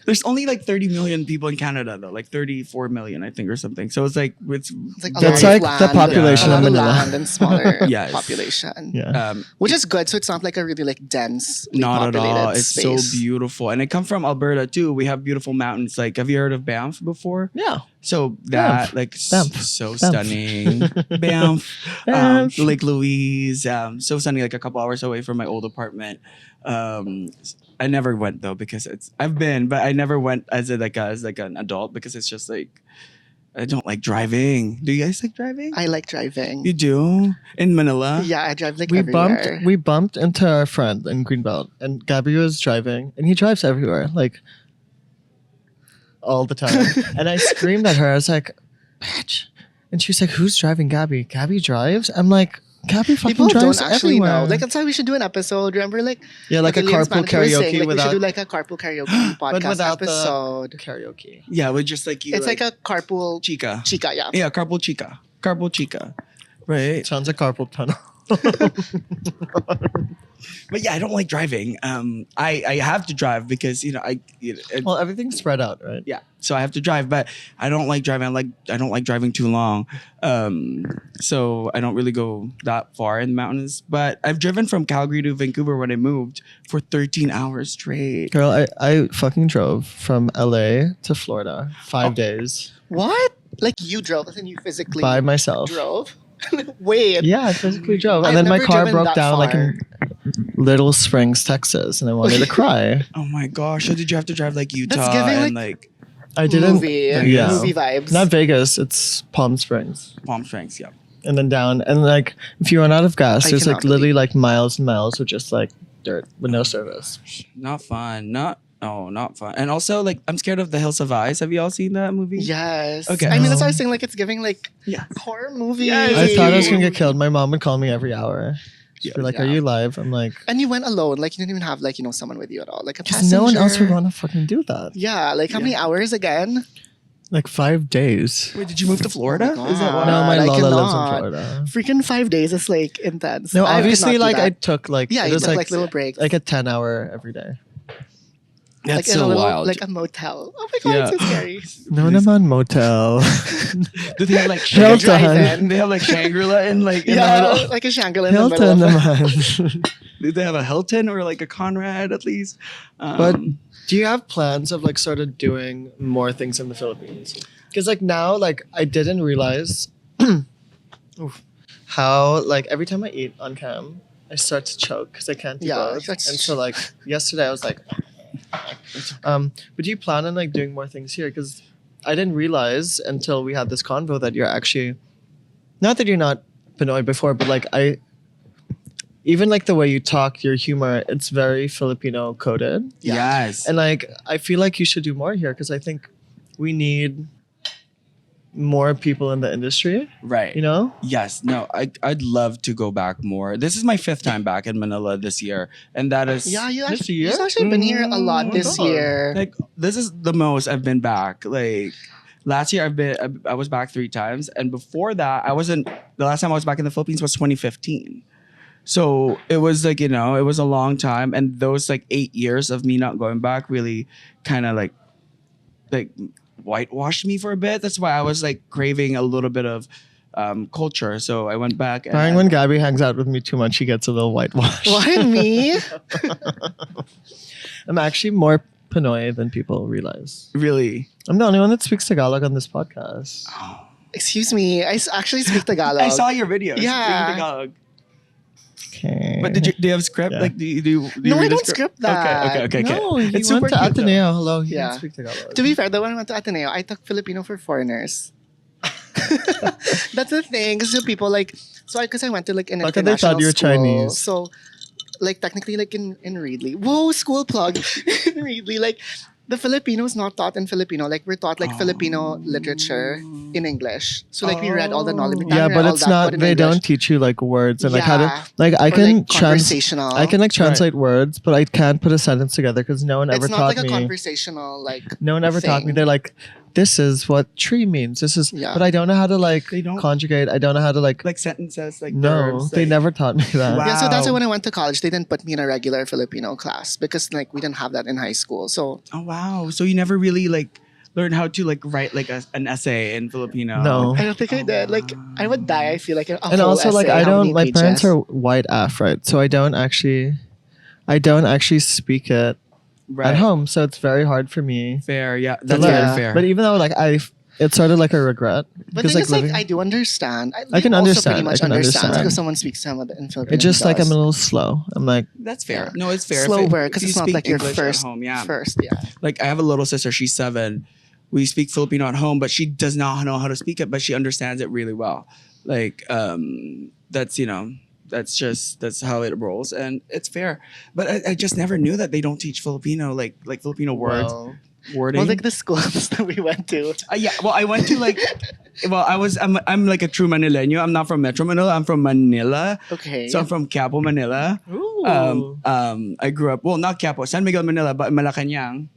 There's only like 30 million people in Canada though, like 34 million, I think, or something. So it's It's like a That's lot like of the land, population a of lot Manila. land and smaller Yes. population. Yeah. Which is good. So it's not like a really like dense, not at all. It's space. so beautiful, and I come from Alberta too. We have beautiful mountains. Like, have you heard of Banff before? Yeah. So that Banff. like Banff. so Banff. stunning. Banff, Banff. Lake Louise, so stunning. Like a couple hours away from my old apartment. I never went though because I've been, but I never went as an adult because it's just like I don't like driving. Do you guys like driving? I like driving. You do in Manila? Yeah, I drive like We everywhere. bumped into our friend in Greenbelt, and Gabbie was driving, and he drives everywhere, like all the time. And I screamed at her. I was like, "Bitch!" And she was like, "Who's driving Gabbie? Gabbie drives." I'm like, "Gabbie fucking People drives don't actually everywhere." know. Like that's why we should do an episode. Remember, like yeah, like a Lilian's carpool manager was saying, karaoke like, we should without do like a carpool karaoke podcast without the- episode. karaoke. Yeah, with just like you. It's like a carpool chica. chica, yeah. Yeah, carpool chica. Carpool chica. Right. Sounds like carpool tunnel. But yeah, I don't like driving. I have to drive because Well, everything's spread out, right? yeah. So I have to drive, but I don't like driving. I don't like driving too long. So I don't really go that far in the mountains. But I've driven from Calgary to Vancouver when I moved for 13 hours straight. Girl, I fucking drove from LA to Florida 5 days What? Like you drove, and you physically by myself. drove? Wait. Yeah, I physically drove. And I've then my never car driven broke that down like in Little Springs, Texas, and I wanted to cry. Oh my gosh! So did you have to drive like Utah giving, and like I didn't. movie, Yeah. movie vibes. Not Vegas, it's Palm Springs. Palm Springs? Yeah. And then down. And like, if you run out of gas, I there's like cannot literally like miles and miles of just like dirt with no service. Not fun. Not fun. And also, like, I'm scared of The Hills of Eyes. Have you all seen that movie? Yes. Okay. I mean, that's why I was saying like it's giving like Yeah. horror movie. Yes. I thought I was going to get killed. My mom would call me every hour. She'd be like, Yeah. "Are you live?" I'm like, And you went alone. Like you didn't even have like someone with you at all. Like a because no one else would passenger. want to fucking do that. Yeah. Like how many hours again? Like 5 days. Wait, did you move to Florida? Oh my Is that why? God. No, my I Lola lives in cannot. Florida. Freaking 5 days is like intense. No, I could obviously, not do like I that. took like Yeah, it you was took like little breaks. like a 10-hour every day. That's like in a so little, wild. like a motel. Oh my god, Yeah. it's so scary. No naman motel. Do they have like Hilton. Shangri-La? They have like Shangri-La in like in the Yeah, middle. like a Shangri-La in the Hilton middle of naman. Do they have a Hilton or like a Conrad at least? But do you have plans of like sort of doing more things in the Philippines? Because like now, like I didn't realize oof, how like every time I eat on cam, I start to choke because I can't do Yeah, both. that's- And so like yesterday I was like, but do you plan on like doing more things here? Because I didn't realize until we had this convo that you're actually, not that you're not Pinoy before, but like even like the way you talk, your humor, it's very Filipino coded. yes. And like, I feel like you should do more here because I think we need more people in the industry, right. you know? Yes. No, I'd love to go back more. This is my 5th time back in Manila this year. And that is Yeah, This you've year? actually been here a lot Mm, this oh my God. year. like this is the most I've been back. Like last year I was back 3 times. And before that, the last time I was back in the Philippines was 2015. So it was like, it was a long time. And those like 8 years of me not going back really kind of like whitewashed me for a bit. That's why I was like craving a little bit of culture. So I went back. And Barring when Gabbie hangs out with me too much, she gets a little whitewashed. Why me? I'm actually more Pinoy than people realize. really, I'm the only one that speaks Tagalog on this podcast. Excuse me. I actually speak Tagalog. I saw your videos. Yeah. in Tagalog. Okay. But do you have script? Yeah. Like do you No, read I a don't script that. Okay. No, he It's went super to cute, though. Ateneo. Hello, he Yeah. didn't speak Tagalog. To be fair, though, when I went to Ateneo, I took Filipino for foreigners. That's the thing. Because people like, so because I went to like an How could they international thought you were school, Chinese? So, like technically, like in Reedley, whoa, school plug in Reedley, like the Filipino is not taught in Filipino. Like we're taught like Filipino literature in English. So like we read all the Noli Me Yeah, Tangere, but all it's that, not. in They English. don't teach you like words and like how to Yeah. like. I Or, can like, conversational. I can like translate words, but I can't put a sentence together because no one ever It's not taught like a me. conversational like. No one ever taught me. thing. They're like, this is what tree means. This is, Yeah. but I don't know how to like They don't- conjugate. I don't know how to like sentences, like no, verbs. they like- never taught me that. Wow. Yeah, so that's why when I went to college, they didn't put me in a regular Filipino class because like we didn't have that in high school. So Oh wow! So you never really like learned how to like write like an essay in Filipino? No. I don't think I did. Like I would die. I feel like a And whole also like essay, I how don't. many My parents pages? are white AF, right? So I don't actually speak it Right. at home. So it's very hard for me. Fair, yeah, to that's learn. very fair. But even though like it's sort of like a regret But because then like it's like living. I do understand. I can also understand, pretty much I can understand. because someone speaks some of it in Filipino. it's just like I'm does. a little slow. I'm like That's fair. Yeah. No, it's fair. slower If because you it's not speak like your English at first home. Yeah. first. Yeah. Like I have a little sister. She's 7. We speak Filipino at home, but she does not know how to speak it. But she understands it really well. Like that's that's how it rolls, and it's fair. But I just never knew that they don't teach Filipino like Filipino words wording. Well, like the schools that we went to. Yeah, well, I went to like, I'm like a true Manileño. I'm not from Metro Manila. I'm from Manila. Okay. So I'm from Quiapo, Manila. ooh, I grew up, well, not Quiapo, San Miguel, Manila, but Malacanang.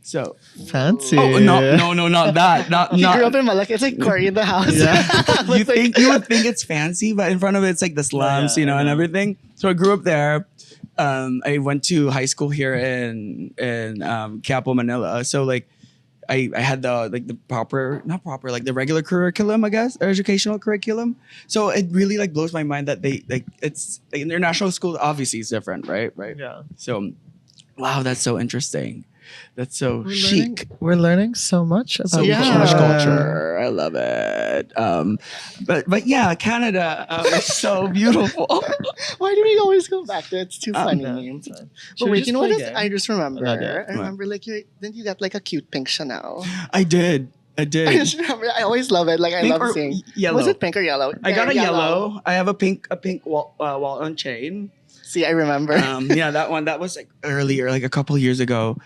So, fancy. oh, no, not that. Not, You not. grew up in Malak. It's like Cory in the house. Yeah. You would think it's fancy, but in front of it, it's like the slums, yeah, I and know. everything. So I grew up there. I went to high school here in Quiapo, Manila. So like, I had the proper, not proper, like the regular curriculum, I guess, or educational curriculum. So it really like blows my mind that they like it's like, international school obviously is different, right? Yeah. So, wow, that's so interesting. That's so chic. We're learning so much about So Yeah. much Canada. culture. I love it. But yeah, Canada is so beautiful. Why do we always go back there? It's too funny. No, it's fine. Should But we wait, just you know what? play a Is, game? I just remember. Not yet. I remember like didn't you get like a cute pink Chanel? I did. I just remember. I always love it. Like I Pink love or seeing. yellow? Was it pink or yellow? I got a Yeah, yellow. I have a pink wall on chain. See, I remember. Yeah, that one. That was like earlier, like a couple years ago.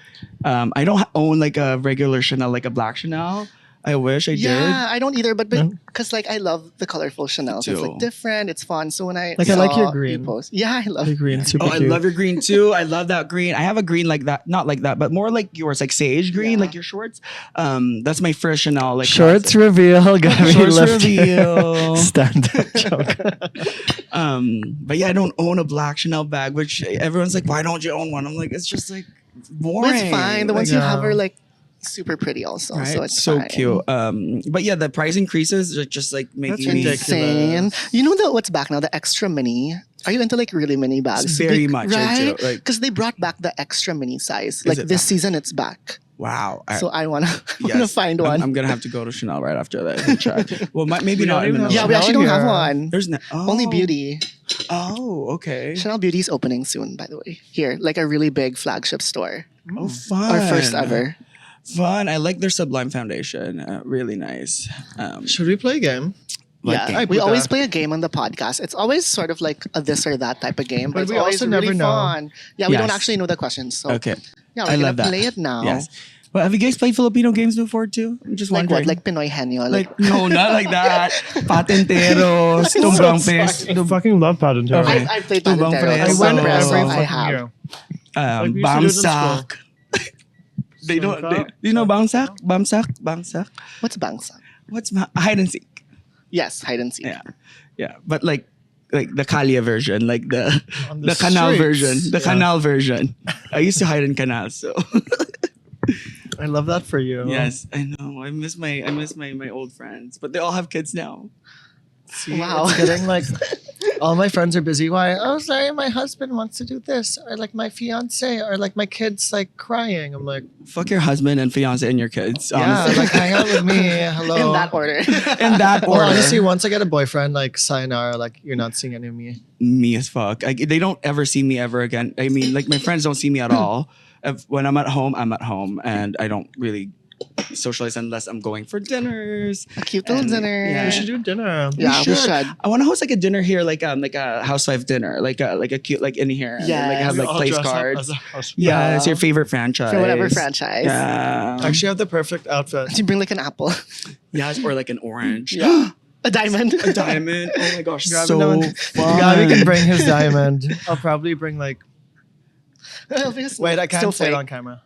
I don't own like a regular Chanel, like a black Chanel. I wish I yeah, I don't either, but Yeah. because like I love the colorful Chanel. It's too. like different. It's fun. So when I Like, I like saw your you green. post- yeah, I love. The green, super did. Oh, I cute. love your green too. I love that green. I have a green like that, not like that, but more like yours, like sage green, Yeah. like your shorts. That's my first Chanel. Like Shorts classic. reveal. Gabbie Shorts left reveal. Stand-up joke. But yeah, I don't own a black Chanel bag, which everyone's like, why don't you own one? I'm like, it's just like boring. But it's fine. The ones Like, you have yeah. are like super pretty also. Right? So it's so fine. cute. But yeah, the price increases are just like making That's me ridiculous. Insane. You know what's back now? The extra mini. Are you into like really mini bags? very much right? into like Because they brought back the extra mini size. Is Like it this back? season, it's back. wow. So I wanna yes. find one. I'm gonna have to go to Chanel right after that and try. Well, maybe We not. don't even in have Manila. yeah, we actually don't have Chanel one. There's no Only Beauty. Oh, okay. Chanel Beauty is opening soon, by the way. Here, like a really big flagship store. Oh, fun. Our first ever. Fun. I like their Sublime foundation. Really nice. Should we play a game? Like Yeah, it. we Put always that. play a game on the podcast. It's always sort of like a this or that type of game, but But it's we always also really never know. fun. Yeah, we don't Yes. actually know the questions, so Okay. yeah, I we're love gonna that. play it now. Yes. Well, have you guys played Filipino games before too? I'm just Like wondering. what? Like Pinoy Henyo? Like no, not like that. Patenteros, I'm so tumbang sorry. pes, I fucking love Padentero. Okay. I played Tubang Pantero. Preso. I That's went one every person I fucking have. year. Like, we used to do it in bamsak. They don't. Sangka? Do you know bamsak? Bamsak. What's Bangsa? What's hide and seek? Yes, hide and seek. Yeah, yeah. But like the Kalya version, like the On the canal streets. version, the Yeah. canal version. I used to hide in canals, so I love that for you. yes, I know. I miss my old friends, but they all have kids now. See, Wow. it's getting like all my friends are busy. Why? Oh, sorry, my husband wants to do this, or like my fiance, or like my kids like crying. I'm like, Fuck your husband and fiance and your kids. yeah, Honestly. like hang out with me. Hello. In that order. In that Well, order. honestly, once I get a boyfriend, like sayonara, like you're not seeing any of me. Me as fuck. They don't ever see me ever again. I mean, like my friends don't see me at all. When I'm at home, and I don't really socialize unless I'm going for dinners. A cute little And- dinner. yeah. We should do dinner. Yeah, we should. I want to host like a dinner here, like a housewife dinner, like a cute like in here. And then, like have Yes. like place cards. Yeah. Yeah, it's your favorite franchise. For whatever franchise. Yeah. I actually have the perfect outfit. Do you bring like an apple? Yes, or like an orange. Yeah. A diamond. A diamond. Oh my gosh, Gabbie so known- fun. Gabbie can bring his diamond. I'll probably bring like. Wait, Wait, I can't say it on camera.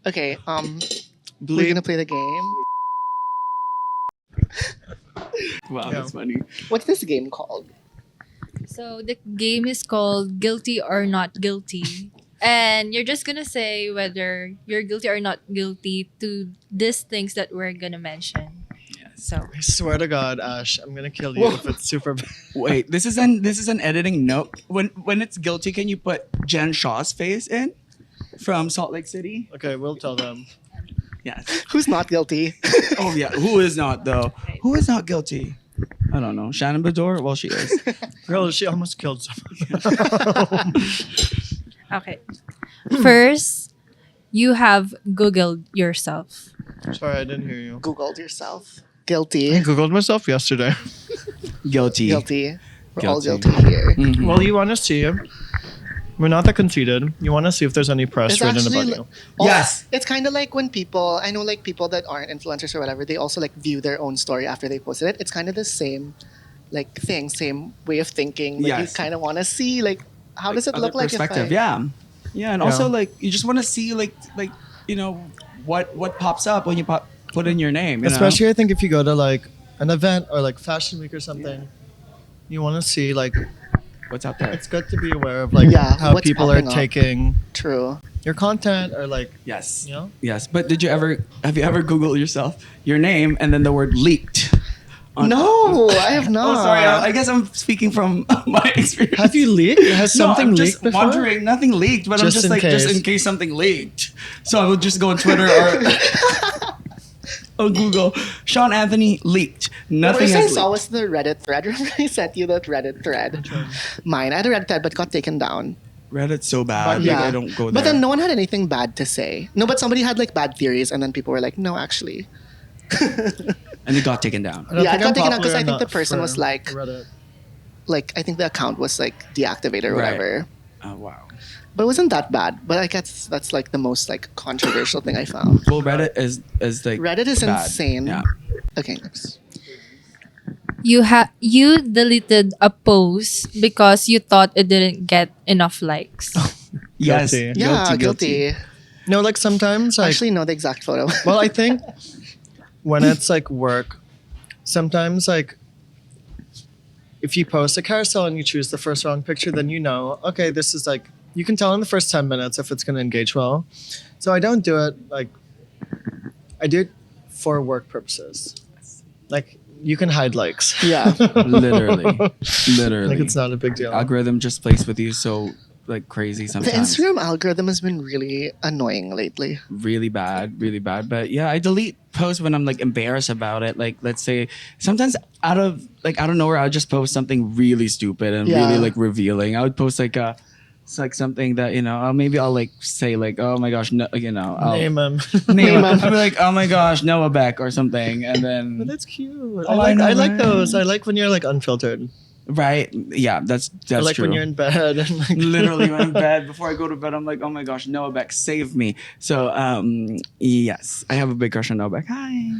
Okay, we're Bleep. gonna play the game. Wow, Yeah. that's funny. What's this game called? So the game is called Guilty or Not Guilty. And you're just gonna say whether you're guilty or not guilty to these things that we're gonna mention. So I swear to God, Ash, I'm gonna kill you if it's super bad. Wait, this is an editing note. When it's guilty, can you put Jen Shaw's face in from Salt Lake City? Okay, we'll tell them. Yes. Who's not guilty? Oh yeah. Who is not though? Who is not guilty? I don't know. Shannon Bedore? Well, she is. Girl, she almost killed someone. okay. First, you have Googled yourself. Sorry, I didn't hear you. Googled yourself. I Guilty. googled myself yesterday. Guilty. Guilty. We're all Guilty. guilty here. Mhm. Well, you want to see? We're not that conceited. You want to see if there's any press It's written actually about you. Yes. It's kind of like when people, I know like people that aren't influencers or whatever, they also like view their own story after they posted it. It's kind of the same like thing, same way of thinking. Like Yes. you kind of want to see like how does it look like if perspective? I, Yeah. Yeah, and Yeah. also like you just want to see like you know what pops up when you put in your name. You know? Especially, I think if you go to like an event or like Fashion Week or something, you want to see like what's out there. it's good to be aware of like Yeah, how what's people are popping up. taking True. your content or like Yes. you know. Yes. But have you ever Googled yourself your name and then the word leaked? No, I have not. Oh, sorry. I guess I'm speaking from my experience. Have you leaked? Has No, something I'm leaked just before? wondering. Nothing leaked, but Just I'm just in like just case. in case something leaked. So I would just go on Twitter or Google Sean Anthony leaked. The Nothing worst I has saw leaked. was the Reddit thread. Remember I sent you that Reddit thread? Mine. I had a Reddit thread but got taken down. Reddit's so bad. But Like, I don't go there. But then no one had anything bad to say. No, but somebody had like bad theories and then people were like, no, actually. and it got taken down. I don't Yeah, I think got I'm taken out 'cause popular I think the enough person for was like- Reddit. Like I think the account was like deactivated or Right. whatever. Oh wow. But it wasn't that bad. But I guess that's like the most like controversial thing I found. Well, Reddit is like Reddit is bad. insane. Yeah. Okay, next. You deleted a post because you thought it didn't get enough likes. Yes. Guilty. Yeah, guilty. No, like sometimes like Actually, know the exact photo. well, I think when it's like work, sometimes like if you post a carousel and you choose the first wrong picture, then you know, okay, this is like you can tell in the first 10 minutes if it's going to engage well. So I don't do it like I do it for work purposes. Like you can hide likes. Yeah. Literally. Literally. Like it's not a big deal. Algorithm just plays with you so like crazy The sometimes. Instagram algorithm has been really annoying lately. Really bad, really bad. But yeah, I delete posts when I'm like embarrassed about it. Like let's say sometimes out of nowhere, I'll just post something really stupid and Yeah. really like revealing. I would post like it's like something that maybe I'll like say like, oh my gosh, no, I'll Name them. name Name it. 'em. I'll be like, oh my gosh, Noah Beck or something, and But then that's cute. Oh, I know, I like right? those. I like when you're like unfiltered. right, yeah, that's I like true. when you're in bed and like Literally when I'm in bed before I go to bed I'm like, oh my gosh, Noah Beck, save me. So yes, I have a big crush on Noah Beck. Hi.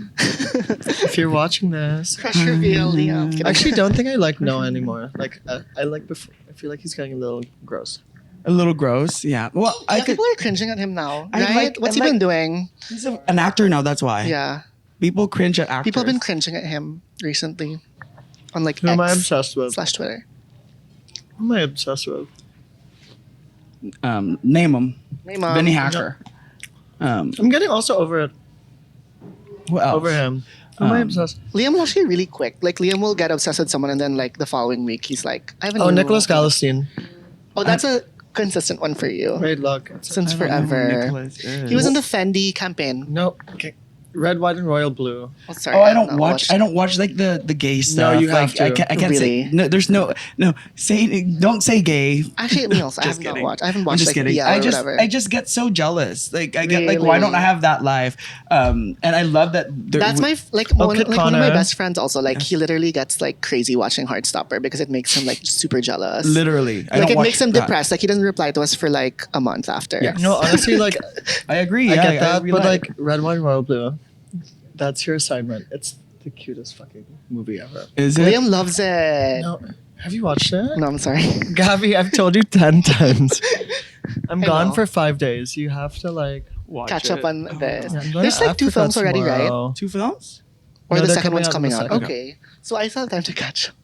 if you're watching this. Crush reveal, Liam. I actually don't think I like Noah anymore. Like I like before. I feel like he's getting a little gross. A little gross, yeah. Well, I could. People are cringing at him now, I right? like- What's I he been like- doing? He's an actor now. That's why. Yeah, People cringe at actors. people have been cringing at him recently on like Who am I X obsessed with? / Twitter. Who am I obsessed with? Name them. Hey, Benny Hacker. I'm getting also over it. Who else? Over him. Who am I Um, obsessed? Liam is actually really quick. Like Liam will get obsessed with someone, and then like the following week he's like, I have a Oh, new- Nicholas Galistine. Oh, that's a consistent one for you Great luck. since I don't know who forever. Nicholas is. He was in the Fendi campaign. No. Okay. Red, white, and royal blue. Oh, sorry. Oh, I have don't not watch. watched- I don't watch like the gay stuff. you have like, I to. can't say. Really? No, there's no. Say don't say gay. Actually, me also. I have Just not kidding. watched. I haven't I'm watched just like kidding. BL I or just whatever. I just get so jealous. Like I get like why don't I Really? have that life? And I love that. That's my Oh, one Kit of my Connor. best friends. Also, like he literally gets like crazy watching Heartstopper because it makes him like super jealous. literally. I Like don't it watch makes him that. depressed. Like he doesn't reply to us for like a month after. Yeah. No, honestly, like I agree. I yeah, get that, really but like red, white, and royal blue. That's your assignment. It's the cutest fucking movie ever. is it? Liam loves it. No, have you watched it? No, I'm sorry. Gabby, I've told you 10 times. I'm I gone know. for 5 days. You have to like Watch Catch it. up on Oh. this. Yeah, I'm going There's to like 2 Africa films already, right? tomorrow. 2 films. Or No, the they're second one's on coming the out. second. Okay. So I still have time to catch up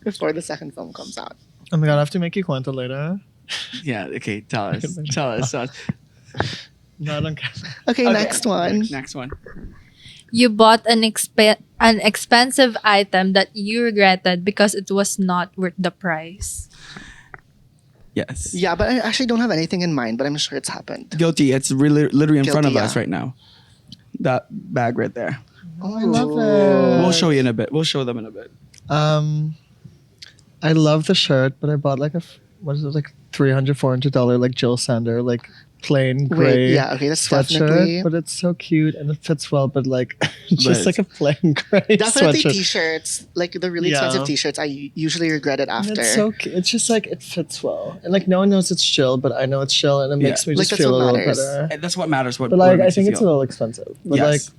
before the second film comes out. Oh my god, I have to make you cuento later. Yeah. Okay. Tell us. Tell us. No, I don't care. Okay, Okay. next one. Next one. You bought an expensive item that you regretted because it was not worth the price. Yes. Yeah, but I actually don't have anything in mind, but I'm sure it's happened. Guilty. It's really literally in front of Guilty, us yeah. right now. That bag right there. Oh, I love it. We'll show you in a bit. We'll show them in a bit. I love the shirt, but I bought like what is it, like $300-$400 like Jill Sander like plain gray Wait, yeah, okay, that's sweatshirt, definitely but it's so cute and it fits well. But like just But- like a plain gray definitely sweatshirt. t-shirts. Like the really Yeah. expensive t-shirts, I usually regret it And after. it's so cute. It's just like it fits well, and like no one knows it's Jill, but I know it's Jill, and it makes me Like, just that's feel a what little matters. better. And that's what matters. What, But what like I makes you think it's a feel. little expensive. But Yes.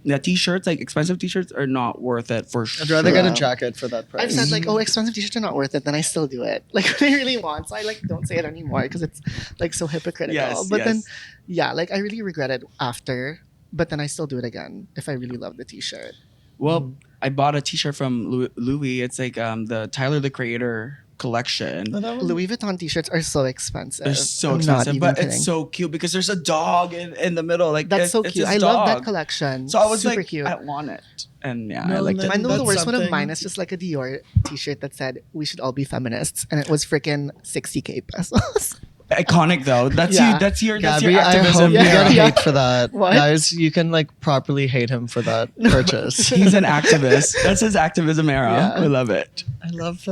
Yeah, t-shirts, like expensive t-shirts, are not worth it for sure. like I'd rather get a Yeah. jacket for that price. I've said like, oh, expensive t-shirts are not worth it, then I still do it. Like when I really want, so I like don't say it anymore because it's like so hypocritical. Yes, but yes. then, yeah, like I really regret it after, but then I still do it again if I really love the t-shirt. Well, I bought a t-shirt from Louis. It's like the Tyler the Creator collection. Louis Vuitton t-shirts are so expensive. They're so I'm not expensive, even but kidding. it's so cute because there's a dog in the middle. Like That's so it's cute. his I love that dog. collection. So I was super like, cute. I want it, and yeah, No, I liked then it. I know the that's worst one of something- mine is just like a Dior t-shirt that said "We should all be feminists," and it was freaking 60K pesos. Iconic though. That's Yeah. you. That's your Gabbie, your I hope activism. you Yeah. get Yeah. hate for that. What? Guys, you can like properly hate him for that purchase. He's an activist. That's his activism era. Yeah. We love it. I love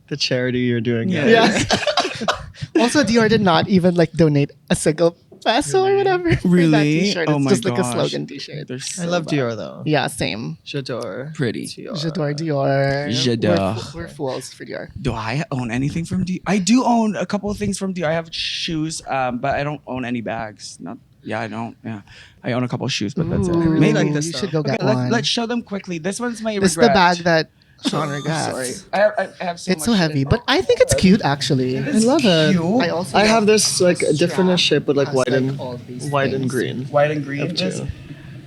the charity you're doing. Yeah. guys. Yeah. Also, Dior did not even like donate a single peso or whatever. For that Really? t-shirt. Oh It's my just like a gosh. slogan t-shirt. They're I so love bad. Dior though. Yeah, same. J'adore. Pretty. J'adore Dior. J'adore. We're fools for Dior. Do I own anything from Dior? I do own a couple of things from Dior. I have shoes, but I don't own any bags. Not. Yeah, I don't. Yeah, I own a couple of shoes, but that's it. Ooh, really Maybe like this you stuff. should go get Okay, one. let's show them quickly. This one's my This is the regret. bag that Sean regrets. Sorry, I have so It's much so shit. heavy, but I think it's cute actually. I love it. Cute. I also I love have this like a different shape, but like has, white like, and all these white and things. green. White and green. Have two. Yes.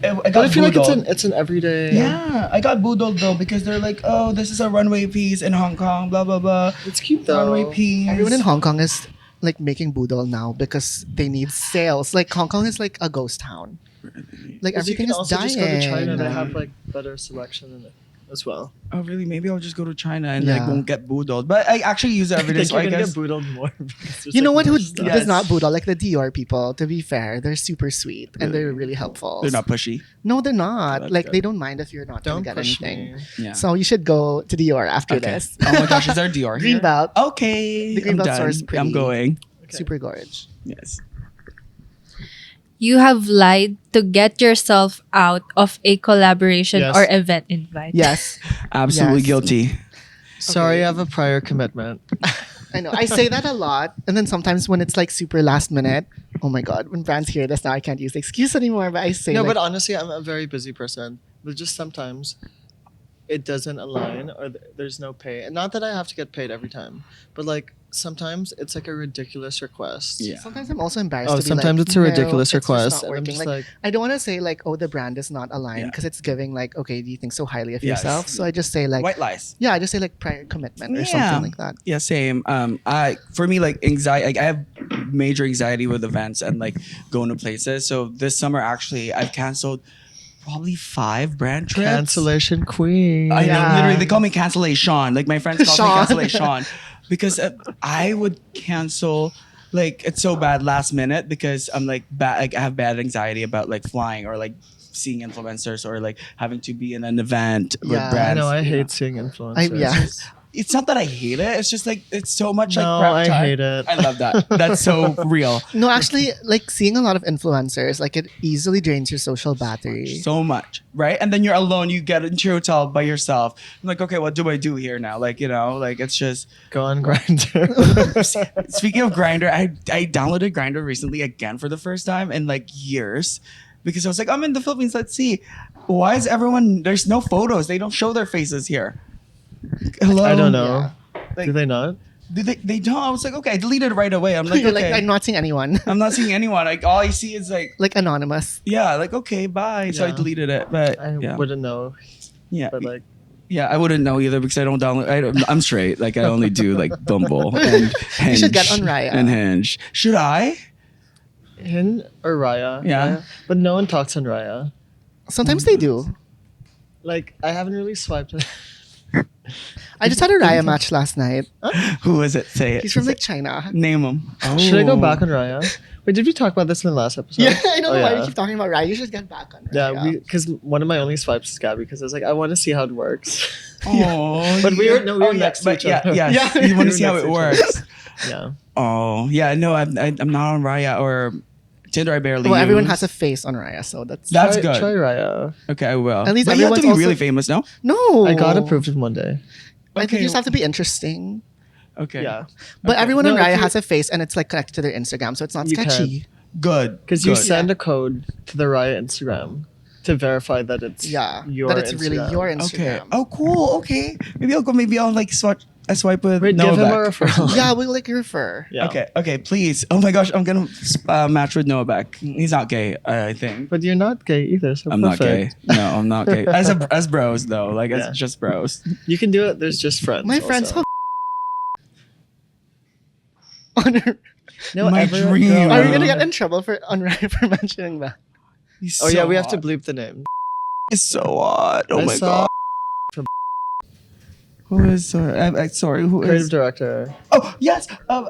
I But got I feel like boodled. it's an everyday. Yeah, I got boodled though because they're like, oh, this is a runway piece in Hong Kong, blah blah blah. It's cute though. Runway piece. Everyone in Hong Kong is like making boodle now because they need sales. Like Hong Kong is like a ghost town. Like 'Cause you everything can is also dying. just go to China. They have like better selection in it as well. Oh really? Maybe I'll just go to China and like Yeah. won't get boodled. But I actually use it every day, so I you're gonna guess. get boodled more. because there's, You know like, what? Who more stuff. Yes. does not boodle? Like the Dior people. To be fair, they're super sweet and they're really helpful. They're not pushy. No, they're not. That's like good. they don't mind if you're not Don't gonna get push anything. me. Yeah. So you should go to Dior after Okay. this. Oh my gosh, is there Dior here? Greenbelt. Okay. The Greenbelt I'm store is done. pretty. I'm going. Super gorge. Yes. You have lied to get yourself out of a collaboration Yes. or event invite. Yes. Absolutely Yes. guilty. Sorry, Okay. I have a prior commitment. I know. I say that a lot. And then sometimes when it's like super last minute, oh my God, when brands hear this now, I can't use the excuse anymore. But I say, No, like, but honestly, I'm a very busy person. But just sometimes it doesn't align or there's no pay. And not that I have to get paid every time, but like sometimes it's like a ridiculous request. Yeah. sometimes I'm also embarrassed Oh, to be sometimes like, it's a "No, ridiculous it's just request. not And I'm working." just Like, like, I don't want to say like, oh, the brand is not aligned Yeah. because it's giving like, okay, do you think so highly of Yes. yourself? So I just say like, White lies. yeah, I just say like prior commitment or Yeah. something like that. Yeah, same. I for me like anxiety. Like, I have major anxiety with events and like going to places. So this summer actually, I've canceled probably 5 brand trips. cancellation queen. I know, Yeah. literally, they call me cancellation. Like my friends call me Sean. cancellation because I would cancel. Like it's so bad last minute because I'm like bad. Like I have bad anxiety about like flying or like seeing influencers or like having to be in an event with Yeah, I brands. I know, I you know. hate seeing influencers. yeah. It's not that I hate it. It's just like it's so much No, like prep I time. hate it. I love that. That's so real. No, actually, like seeing a lot of influencers, like it easily drains your social battery. So much, right? And then you're alone. You get into your hotel by yourself. I'm like, okay, what do I do here now? Like, you know, like it's just. Go on Grinder. Speaking of Grinder, I downloaded Grinder recently again for the first time in like years, because I was like, I'm in the Philippines. Let's see. Why is everyone? There's no photos. They don't show their faces here. Hello. I don't know. Like, Do they not? They don't. I was like, okay, I deleted it right away. I'm like, You're okay. like, I'm not seeing anyone. I'm not seeing anyone. Like all I see is like, Like anonymous. yeah, like okay, bye. So I Yeah. deleted it. But I yeah, wouldn't know, yeah, but like yeah. I wouldn't know either because I don't download. I'm straight. Like I only do like Bumble and Hinge. You should get on Raya. And Hinge. Should I? Hin or Raya. Yeah. Raya. But no one talks on Raya. Sometimes they do. Like I haven't really swiped. I just had a Raya match last night. Who was it? Say it. He's from like China. Name him. Should I go back on Raya? Wait, did we talk about this in the last episode? Yeah, I don't know Oh, why yeah. we keep talking about Raya. You should get back on Yeah, Raya. because one of my only swipes is Gabbie because I was like, I want to see how it works. Oh, But we were next to each other. Yeah, Yeah. You want We to see were how next it to each works. Yeah. Oh, yeah. No, I'm not on Raya or Tinder. I barely. Well, everyone use. has a face on Raya, so that's That's try, good. Try Raya. Okay, I will. At least but you have to be everyone's really also- famous, no? no. I got approved in one day. I think you just have to be interesting. Okay. Yeah. But Okay. everyone No, on if Raya you- has a face and it's like connected to their Instagram, so it's not You sketchy. Good. Because you Good. send a code to the Raya Instagram to verify that it's Yeah, your that it's really Instagram. your Okay. Instagram. Oh, cool. Okay. Maybe I'll go. Maybe I'll like swipe with Wait, Noah give him back. a referral. Yeah, we'll like refer. Yeah. Okay. Okay. Please. Oh my gosh, I'm gonna match with Noah back. He's not gay. I think. But you're not gay either, so I'm not gay. perfect. No, I'm not gay. As bros though, like Yeah. as just bros. You can do it. There's just friends. My friends also. have on her. No, My everyone- dream. girl. Are we gonna get in trouble for on Raya for mentioning that? He's Oh yeah, so we have to hot. bleep the name. He's so hot. Oh I my saw god. Who is sorry? Who creative is? director. Oh yes. Of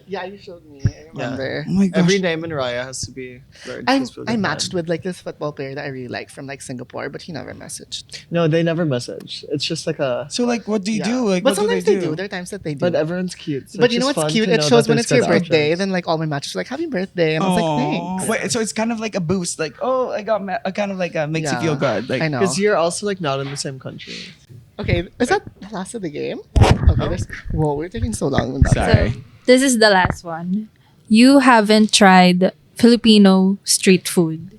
Yeah, you showed me. I remember. Oh my gosh. Every name in Raya has to be very I exclusively matched mine. with like this football player that I really like from like Singapore, but he never messaged. No, they never message. It's just like a. So like, what do you Yeah. do? Like, But what sometimes do they do. There are times that they do. But everyone's cute. So But it's you know just what's fun cute? to It know shows that when there's it's your good birthday. options. Then like all my matches are like happy birthday, and I was like thanks. Wait, so it's kind of like a boost. Like, oh, I got kind of like makes you Yeah. feel good. Like, I know. Because you're also like not in the same country. Okay, is that the last of the game? Okay, there's. Whoa, we're taking so long with that. Sorry. So, this is the last one. You haven't tried Filipino street food.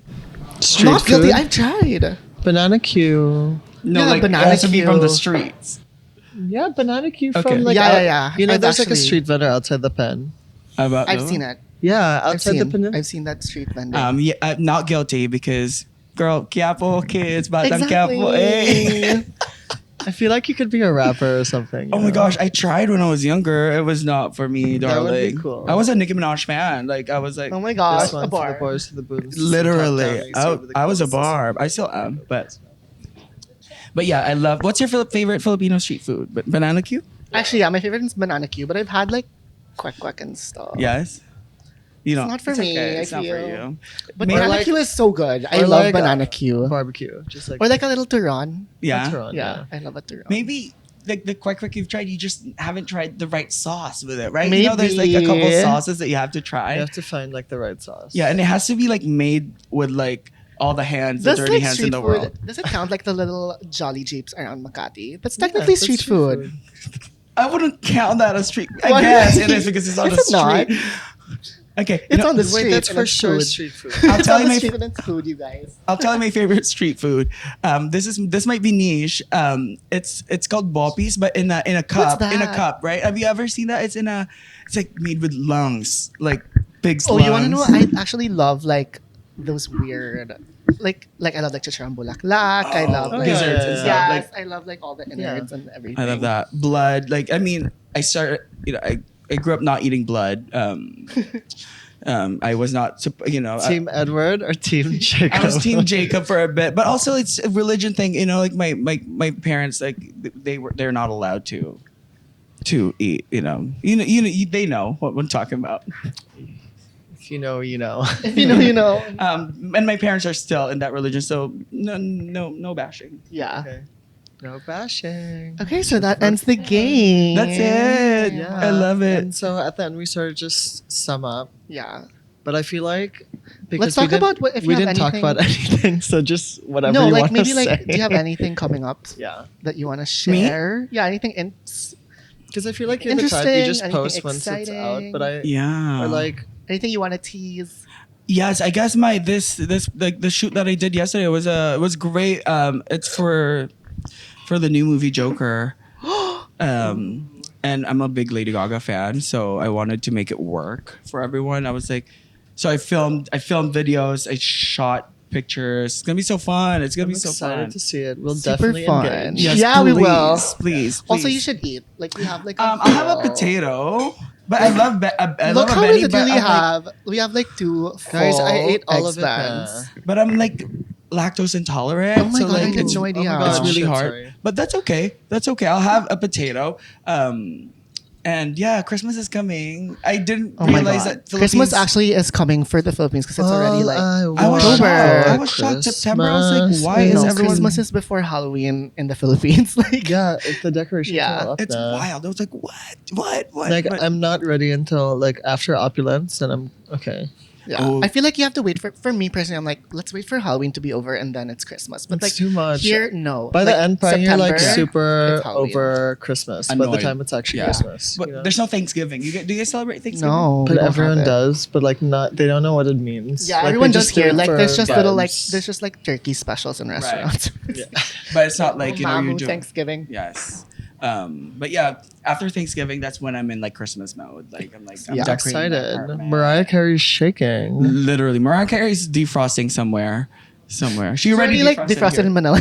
Street Not guilty. food? I've tried. Banana Q. No, Yeah, like banana it has to be from the Q. streets. Yeah, banana Q Okay. from like Yeah, out- yeah, yeah. You know, I've there's like a actually- street vendor outside the pen. I've seen it. Yeah, I've outside the seen. pen. I've seen that street vendor. Yeah, I'm not guilty because girl, Quiapo kids, batang Exactly. Quiapo. Eh. I feel like you could be a rapper or something. Oh you my know? gosh, I tried when I was younger. It was not for me, That would be darling. cool. I was a Nicki Minaj fan. Like I was like Oh my This gosh, one a for the bar. bars to the booms. literally. Top down, I was a closest. barb. I still am, but yeah, I love. What's your favorite Filipino street food? Banana Q? Actually, yeah, my favorite is banana Q, but I've had like quack and stuff. Yes. You know, not for me, It's I not for feel. you. But Or banana like- Q is so good. I or love like, banana Q. Barbecue, just like Or like a little turon. Yeah. That's right, Yeah, I love a turon. Maybe like the quick you've tried, you just haven't tried the right sauce with it, right? You know, there's like a couple Maybe. sauces that you have to try. You have to find like the right sauce. Yeah, and it has to be like made with like all the hands, the Does dirty like hands in street the food, world. does it count like the little jolly jeeps around Makati? That's Yeah, technically that's street food. I wouldn't count that as street. I Why? guess it is because it's on Is the it not? street. Okay, It's no, on the Wait, street. that's and for it's sure food. street food. I'll It's tell on you the my street and it's food, you guys. I'll tell you my favorite street food. This might be niche. It's called boppies, but in a cup. What's In a that? cup, right? Have you ever seen that? It's like made with lungs, like pig's Oh, lungs. you want to know? I actually love like those weird, like I love like chicharron bulaklak. I love like gizzards and stuff. Yes, Like I love like all the innards and everything. I love that blood. Like I mean, I started. You know, I grew up not eating blood. I was not. Team Edward or Team Jacob? I was Team Jacob for a bit, but also it's a religion thing. You know, like my parents, like they're not allowed to eat. They know what I'm talking about. If you know, you know. If you know, you know. And my parents are still in that religion, so no bashing. Yeah. Okay. No bashing. Okay, so that ends the game. That's it. Yeah. I love it. And so at the end, we sort of just sum up. Yeah. But I feel like Let's because talk we didn't, about what if you we have didn't talk anything- about anything. So just whatever No, you like want maybe to like, say. do you have anything coming up Yeah. that you want to share? Yeah, anything in Because I feel like you're the type you Interesting, just anything post once it's out. exciting? But I Yeah. or like anything you want to tease? Yes, I guess my this like the shoot that I did yesterday was great. It's for the new movie Joker. And I'm a big Lady Gaga fan, so I wanted to make it work for everyone. I was like, so I filmed videos, I shot pictures. It's gonna be so fun. It's gonna I'm be so excited fun. to see it. We'll Super definitely fun. engage. Yes, Yeah, we will. Please. Also, you should eat. Like we have like a I'll have a potato, but I love I Look love how a we Betty, but literally I'm like, have. We have like two. Guys, I full ate all egg of it. bands. but I'm like lactose intolerant. Oh my so God, I like had it's no idea. Oh my God, it's really shit, hard. sorry. But that's okay. That's okay. I'll have a potato. And yeah, Christmas is coming. I didn't Oh my realize God. that Christmas Philippines- actually is coming for the Philippines because it's already like. I was October. shocked. I was shocked. September. I was like, why is No, everyone? Christmas is before Halloween in the Philippines. Like, Yeah, the decorations Yeah. are all up It's there. wild. I was like, what? Like But- I'm not ready until like after opulence, and I'm okay. yeah. Oh. I feel like you have to wait for me personally. I'm like, let's wait for Halloween to be over and then it's Christmas. But It's like too much. here, no. By the Like, end part, you're like September, super it's Halloween. over Christmas. By the Annoyed. time it's actually Yeah. Christmas, But you know? there's no Thanksgiving. Do you guys celebrate Thanksgiving? No, we But don't everyone have it. does. But like not, they don't know what it means. Yeah, Like, everyone they does just do here. it Like for there's just little like vibes. there's just like turkey specials in restaurants. But it's not like, you know, you Mamu do. Thanksgiving. Yes. But yeah, after Thanksgiving, that's when I'm in like Christmas mode. Like I'm Yeah. decorating my Excited. apartment. Mariah Carey's shaking. Literally, Mariah Carey's defrosting somewhere. She already Already like defrosted here. in Manila.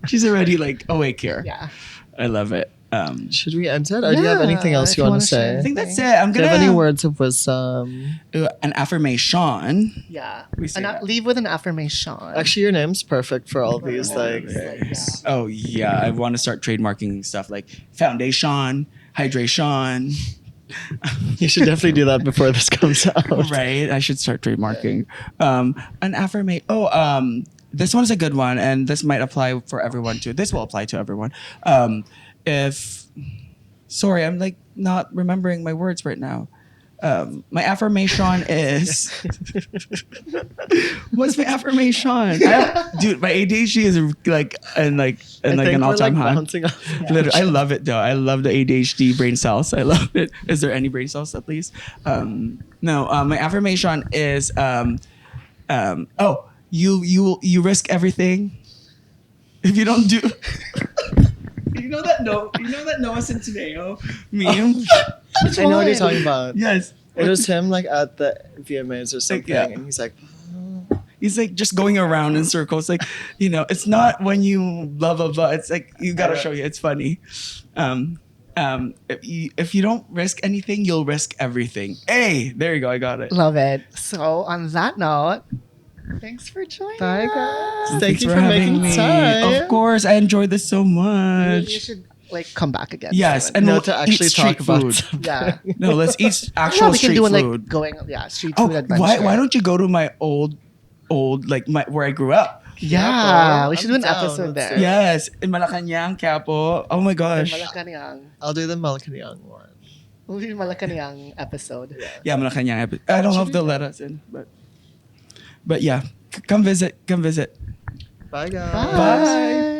She's already like awake here. yeah. I love it. Should we end it? Or do you have anything else if you you want wanna to share I say? think that's it. I'm Do you gonna have any words of wisdom? an affirmation. Yeah. We say that. Leave with an affirmation. Actually, your name's perfect for all these. Like, Oh yeah, I want to start trademarking stuff like foundation, hydration. you should definitely do that before this comes out. Right, I should start trademarking. An affirmation. This one's a good one, and this might apply for everyone too. This will apply to everyone. Sorry, I'm like not remembering my words right now. My affirmation is. What's my affirmation? Dude, my ADHD is like an all-time high. Bouncing off. Literally, I love it though. I love the ADHD brain cells. I love it. Is there any brain cells at least? No. My affirmation is you risk everything. If you don't do. You know that Noah Centineo meme? I know what you're talking about. Yes. It was him like at the VMAs or something, yeah. and he's like, He's like just going around in circles. Like, you know, it's not when you blah blah blah. It's like you gotta show you. It's funny. If you don't risk anything, you'll risk everything. Hey, there you go. I got it. Love it. So on that note, thanks for joining Bye, us. guys. Thank Thanks you for having making time. Of course, I enjoyed this so You much. should like come back again. Yes, soon. and No, we'll to actually eat talk street about food. something. yeah. No, let's eat Yeah, actual we can street do it food. like going street Oh, food adventure. why don't you go to my old like my where I grew up? Yeah, we I'm should do an down. episode Let's there. do it. Yes, in Malacanang, Quiapo. Oh my gosh. Malacanang. I'll do the Malacanang one. We'll do Malacanang episode. Yeah, Malacanang. I don't know if they'll let us in, but yeah, come visit. Bye, guys. Bye.